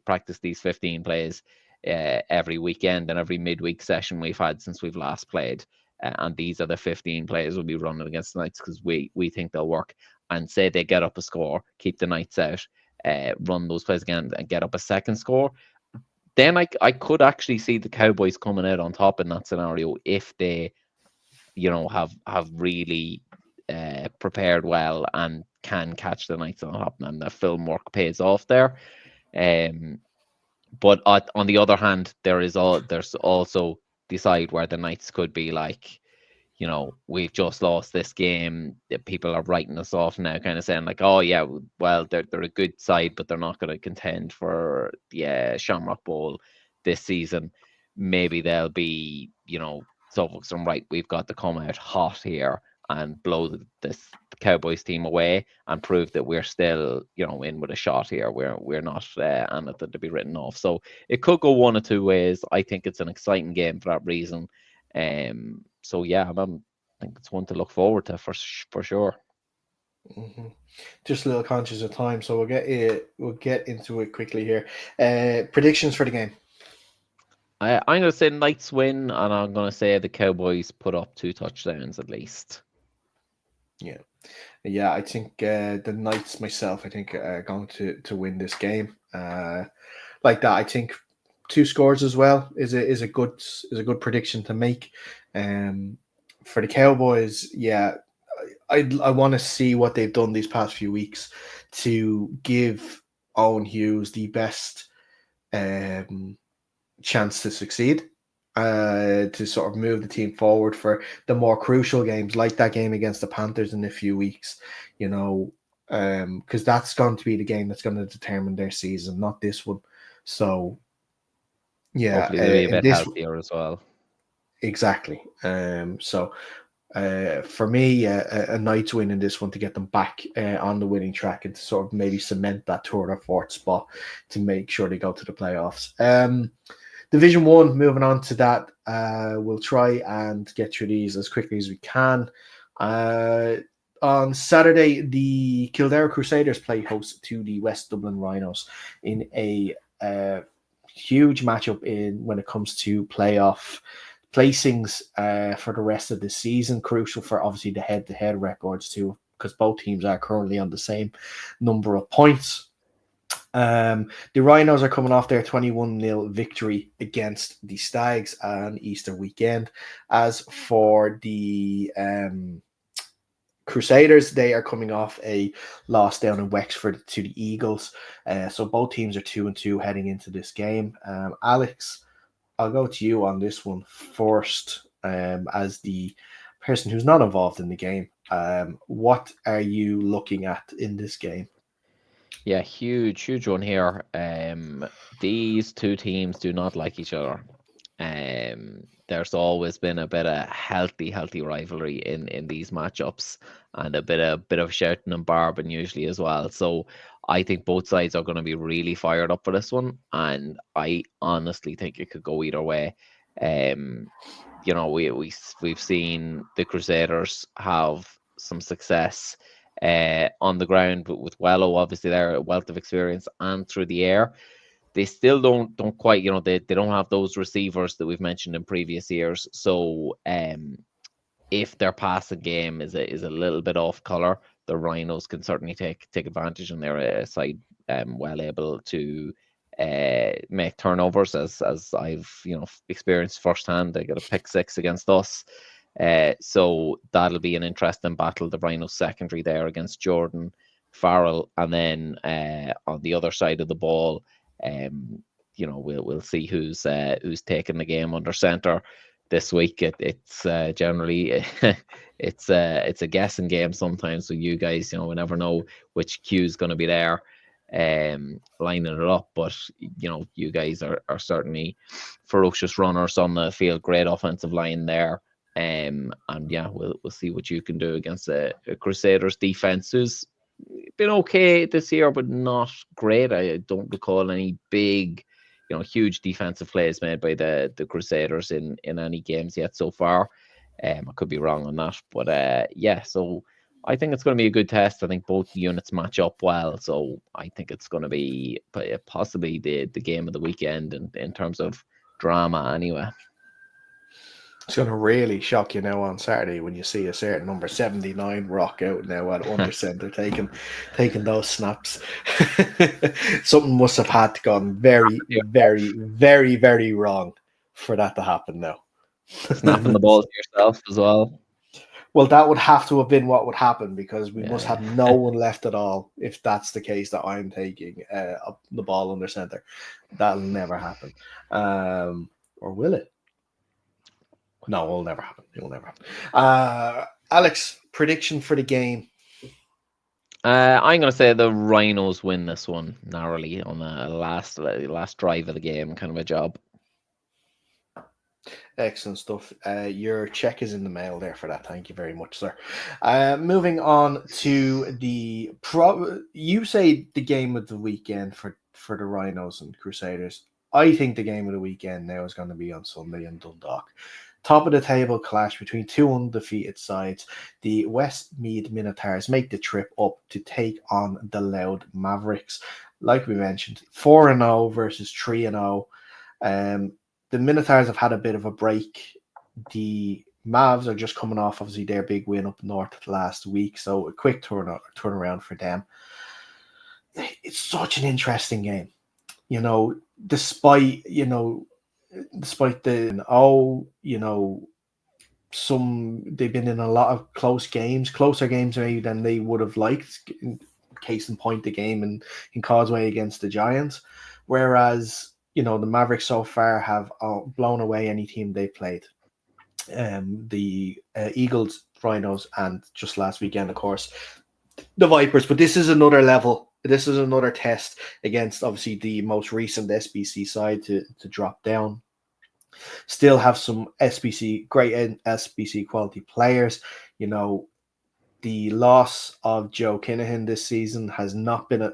practiced these 15 plays every weekend and every midweek session we've had since we've last played. And these are the 15 players we'll be running against the Knights because we think they'll work. And say they get up a score, keep the Knights out, run those plays again and get up a second score. Then I could actually see the Cowboys coming out on top in that scenario if they, have really prepared well and can catch the Knights on top, and the film work pays off there. But on the other hand, there's also the side where the Knights could be like, we've just lost this game. People are writing us off now, kind of saying like, oh yeah, well they're a good side, but they're not going to contend for the Shamrock Bowl this season. Maybe they'll be, so folks are right. We've got to come out hot here and blow this Cowboys team away and prove that we're still, in with a shot here. We're not anything to be written off. So it could go one or two ways. I think it's an exciting game for that reason. So yeah, I think it's one to look forward to for sure. Mm-hmm. Just a little conscious of time, so we'll get into it quickly here. Predictions for the game. I'm going to say Knights win, and I'm going to say the Cowboys put up 2 touchdowns at least. Yeah. I think the Knights myself, I think, are going to win this game. Like that, I think 2 scores as well is a good prediction to make. For the Cowboys, yeah, I want to see what they've done these past few weeks to give Owen Hughes the best um, chance to succeed, to sort of move the team forward for the more crucial games, like that game against the Panthers in a few weeks, you know, because that's going to be the game that's going to determine their season, not this one. So, yeah, Hopefully they'll be a in bit this healthier as well. exactly. For me, a Knights win in this one to get them back on the winning track and to sort of maybe cement that third or fourth spot to make sure they go to the playoffs. Division 1, moving on to that, we'll try and get through these as quickly as we can. On Saturday, the Kildare Crusaders play host to the West Dublin Rhinos in a huge matchup when it comes to playoff placings for the rest of the season. Crucial for obviously the head-to-head records too, because both teams are currently on the same number of points. The Rhinos are coming off their 21-0 victory against the Stags on Easter weekend. As for the Crusaders, they are coming off a loss down in Wexford to the Eagles. So both teams are 2-2 heading into this game. Alex, I'll go to you on this one first, as the person who's not involved in the game. What are you looking at in this game? Yeah, huge one here. These two teams do not like each other. There's always been a bit of healthy rivalry in these matchups, and a bit of shouting and barbing usually as well. So I think both sides are going to be really fired up for this one, and I honestly think it could go either way. Um, we've seen the Crusaders have some success on the ground, but with Wello, obviously they're a wealth of experience, and through the air they still don't quite, they don't have those receivers that we've mentioned in previous years. So if their passing game is a little bit off color, the Rhinos can certainly take advantage, and they're a side well able to make turnovers, as I've experienced firsthand. They got a pick six against us. So that'll be an interesting battle. The Rhinos secondary there against Jordan Farrell, and then on the other side of the ball, we'll see who's taking the game under center this week. It's generally it's a guessing game sometimes. So you guys, we never know which cue is going to be there, lining it up. But you guys are certainly ferocious runners on the field. Great offensive line there. And yeah, we'll see what you can do against a Crusaders defense who's been okay this year, but not great. I don't recall any big, huge defensive plays made by the Crusaders in any games yet so far. I could be wrong on that, but yeah. So I think it's going to be a good test. I think both units match up well, so I think it's going to be possibly the game of the weekend in terms of drama, anyway. It's going to really shock you now on Saturday when you see a certain number 79 rock out now at under center taking those snaps. Something must have had to gone very, very, very, very wrong for that to happen now. Snapping the ball to yourself as well. Well, that would have to have been what would happen, because we must have no one left at all if that's the case that I'm taking the ball under center. That'll never happen. Or will it? No, it'll never happen. It will never happen. Alex, prediction for the game. I'm going to say the Rhinos win this one narrowly on the last drive of the game, kind of a job. Excellent stuff. Your check is in the mail there for that. Thank you very much, sir. Moving on to you say the game of the weekend for the Rhinos and Crusaders. I think the game of the weekend now is going to be on Sunday in Dundalk. Top of the table clash between two undefeated sides. The Westmeath Minotaurs make the trip up to take on the Louth Mavericks. Like we mentioned, 4-0 versus 3-0. The Minotaurs have had a bit of a break. The Mavs are just coming off, obviously, their big win up north last week, so a quick turnaround for them. It's such an interesting game, you know, despite you know, despite they've been in a lot of closer games maybe than they would have liked. Case in point, the game in Causeway against the Giants, whereas the Mavericks so far have blown away any team they played. The Eagles, Rhinos, and just last weekend, of course, the Vipers. But this is another level. This is another test against obviously the most recent SBC side to drop down. Still have some great SBC quality players. The loss of Joe Kinahan this season has not been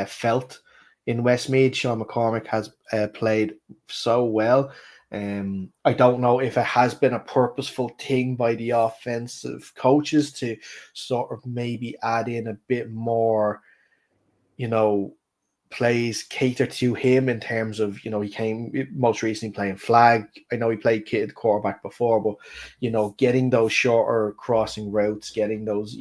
felt in Westmead. Sean McCormick has played so well. I don't know if it has been a purposeful thing by the offensive coaches to sort of maybe add in a bit more, plays cater to him in terms of, he came most recently playing flag. I know he played kid quarterback before, but, getting those shorter crossing routes, getting those,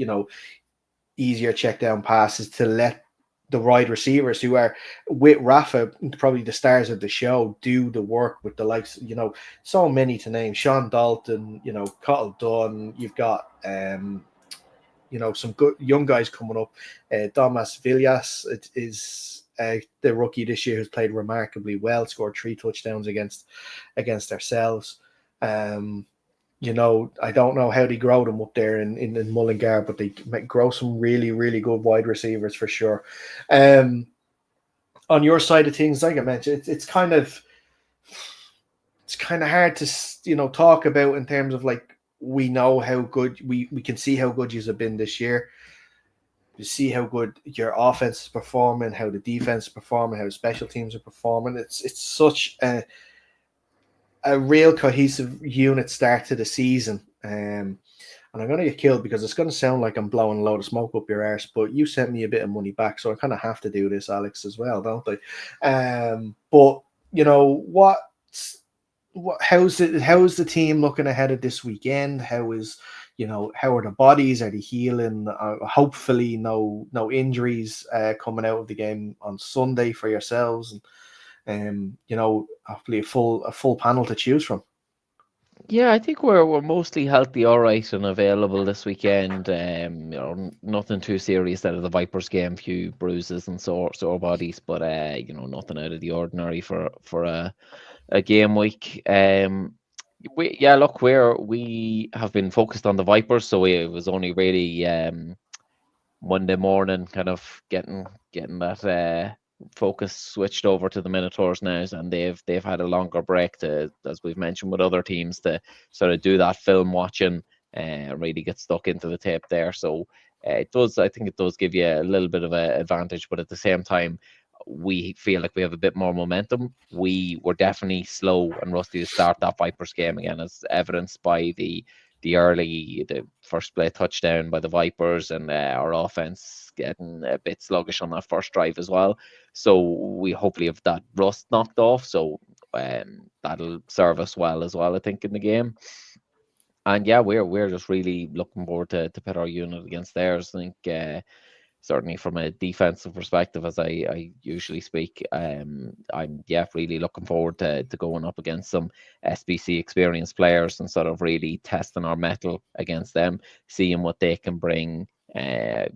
easier check down passes to let the wide receivers who are with Rafa, probably the stars of the show, do the work with the likes, so many to name. Sean Dalton, Cottle Dunn, you've got some good young guys coming up. Damas Villas is the rookie this year who's played remarkably well, scored 3 touchdowns against ourselves. I don't know how they grow them up there in Mullingar, but they grow some really, really good wide receivers for sure. On your side of things, like I mentioned, it's kind of hard to talk about in terms of like we know how good we can see how good you've been this year. You see how good your offense is performing, how the defense is performing, how the special teams are performing. It's such a real cohesive unit start to the season. And I'm going to get killed because it's going to sound like I'm blowing a load of smoke up your arse, but you sent me a bit of money back, so I kind of have to do this, Alex, as well, don't I? But how's the team looking ahead of this weekend? How are the bodies? Are they healing? Hopefully, no injuries coming out of the game on Sunday for yourselves, and hopefully a full panel to choose from. Yeah, I think we're mostly healthy, all right, and available this weekend. Nothing too serious out of the Vipers game. Few bruises and sore bodies, but nothing out of the ordinary for a game week. We have been focused on the Vipers, so it was only really Monday morning, kind of getting that focus switched over to the Minotaurs now, and they've had a longer break to, as we've mentioned with other teams, to sort of do that film watching, really get stuck into the tape there. So I think it does give you a little bit of an advantage, but at the same time, we feel like we have a bit more momentum. We were definitely slow and rusty to start that Vipers game again, as evidenced by the first play touchdown by the Vipers, and our offense getting a bit sluggish on that first drive as well. So we hopefully have that rust knocked off. So that'll serve us well as well, I think, in the game. And yeah, we're just really looking forward to pit our unit against theirs. I think certainly from a defensive perspective, as I usually speak, I'm really looking forward to going up against some SBC experienced players and sort of really testing our mettle against them, seeing what they can bring, and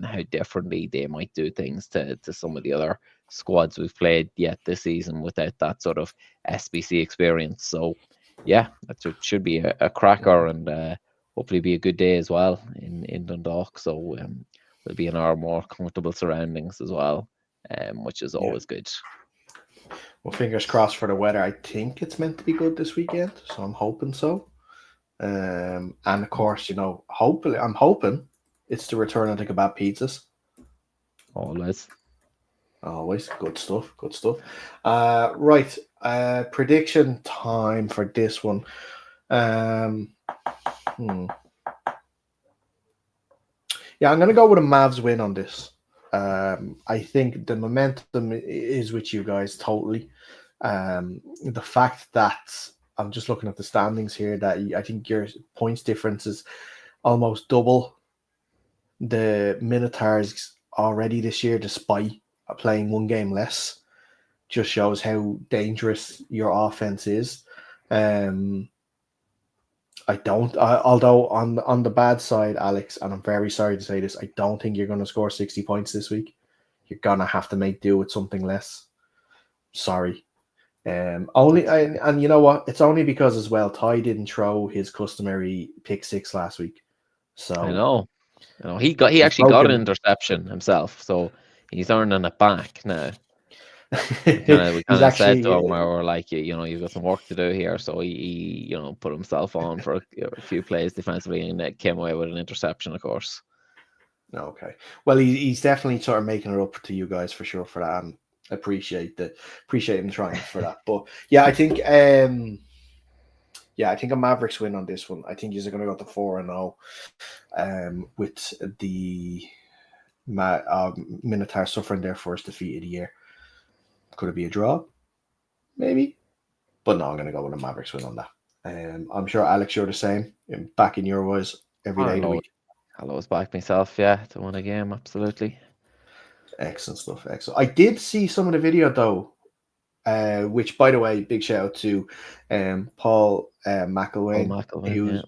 how differently they might do things to some of the other squads we've played yet this season without that sort of SBC experience. So yeah, should be a cracker, and hopefully be a good day as well in Dundalk. So we'll be in our more comfortable surroundings as well, which is always good. Well, fingers crossed for the weather. I think it's meant to be good this weekend, so I'm hoping so. And of course, hopefully, I'm hoping it's the return of the kebab pizzas. Always good stuff. Right. Prediction time for this one. Yeah, I'm going to go with a Mavs win on this. I think the momentum is with you guys totally. The fact that I'm just looking at the standings here. That I think your points difference is almost double the Minotaurs already this year, despite playing one game less. Just shows how dangerous your offense is. I don't. Although on the bad side, Alex, and I'm very sorry to say this, I don't think you're going to score 60 points this week. You're gonna have to make do with something less. Sorry. And you know what? It's only because as well Ty didn't throw his customary pick six last week, I so know. He he's actually got an broken. interception himself, so he's earning it back now. We He's kind of said to him actually where we're like, you've got some work to do here. So he put himself on for a few plays defensively and came away with an interception, of course. okay. Well, he's definitely sort of making it up to you guys for sure for that. And appreciate him trying for that. But yeah, I think a Mavericks win on this one. I think he's going to go to 4-0 with the Minotaur suffering their first defeat of the year. Could it be a draw? Maybe. But no, I'm going to go with a Mavericks win on that. I'm sure, Alex, you're the same. Back in your voice every day of the week. I'll always back myself, to win a game, absolutely. Excellent stuff. Excellent. I did see some of the video, though, which, by the way, big shout out to Paul McElwain, who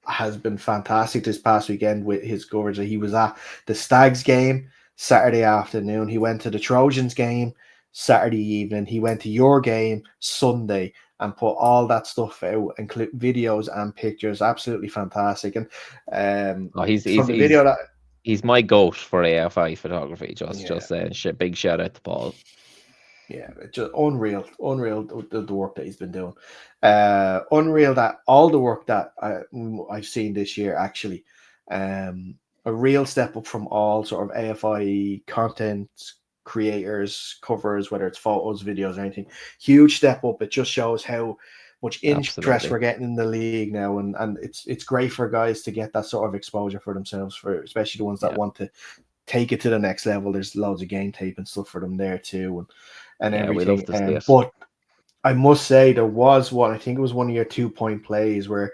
has been fantastic this past weekend with his coverage. He was at the Stags game Saturday afternoon. He went to the Trojans game Saturday evening. He went to your game Sunday and put all that stuff out and clip videos and pictures. Absolutely fantastic. And from the video that he's my goat for AFI photography. Just saying, big shout out to Paul. Yeah, it's just unreal the work that he's been doing. Unreal that all the work that I've seen this year actually. A real step up from all sort of AFI content creators, covers, whether it's photos, videos, or anything. Huge step up. It just shows how much interest we're getting in the league now, and it's great for guys to get that sort of exposure for themselves, for especially the ones that want to take it to the next level. There's loads of game tape and stuff for them there too, and everything. We love to see it. But I must say there was one. I think it was one of your 2-point plays where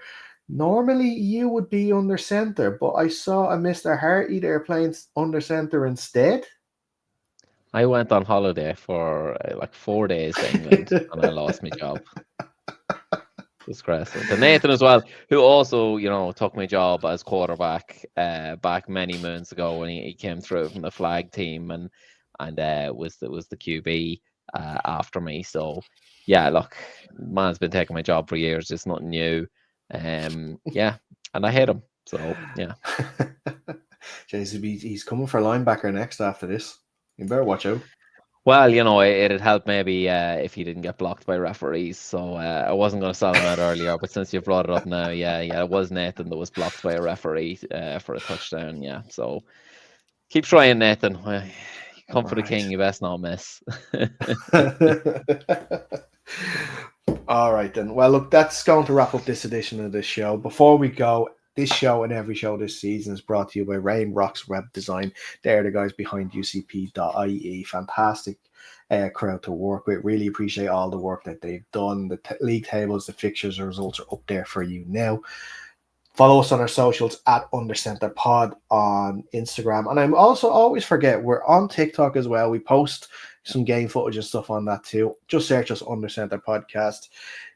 normally you would be under center, but I saw a Mr. Harty there playing under center instead. I went on holiday for like 4 days to England and I lost my job. Disgraceful. To Nathan as well, who also, took my job as quarterback back many moons ago when he came through from the flag team and was the QB after me. So yeah, look, man's been taking my job for years. It's nothing new. And I hate him. So yeah. He's coming for linebacker next after this. You better watch out. Well, it'd help maybe if he didn't get blocked by referees. So I wasn't going to sell him out earlier, but since you brought it up now, it was Nathan that was blocked by a referee for a touchdown. Yeah, so keep trying, Nathan. Come for the king, you best not miss. All right, then. Well, look, that's going to wrap up this edition of the show. Before we go, this show and every show this season is brought to you by Rain Rocks Web Design. They're the guys behind UCP.ie. Fantastic crowd to work with. Really appreciate all the work that they've done. The league tables, the fixtures, the results are up there for you now. Follow us on our socials at UnderCenterPod on Instagram. And I'm also always forget, we're on TikTok as well. We post some game footage and stuff on that too. Just search us UnderCenter Podcast.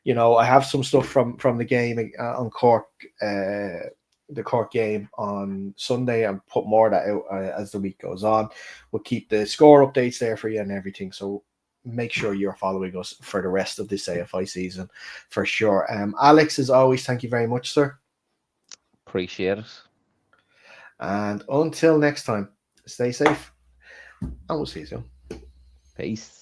I have some stuff from the game on Cork, the Cork game on Sunday, and put more of that out as the week goes on. We'll keep the score updates there for you and everything. So make sure you're following us for the rest of this AFI season for sure. Alex, as always, thank you very much, sir. Appreciate it. And until next time, stay safe, and we'll see you soon. Peace.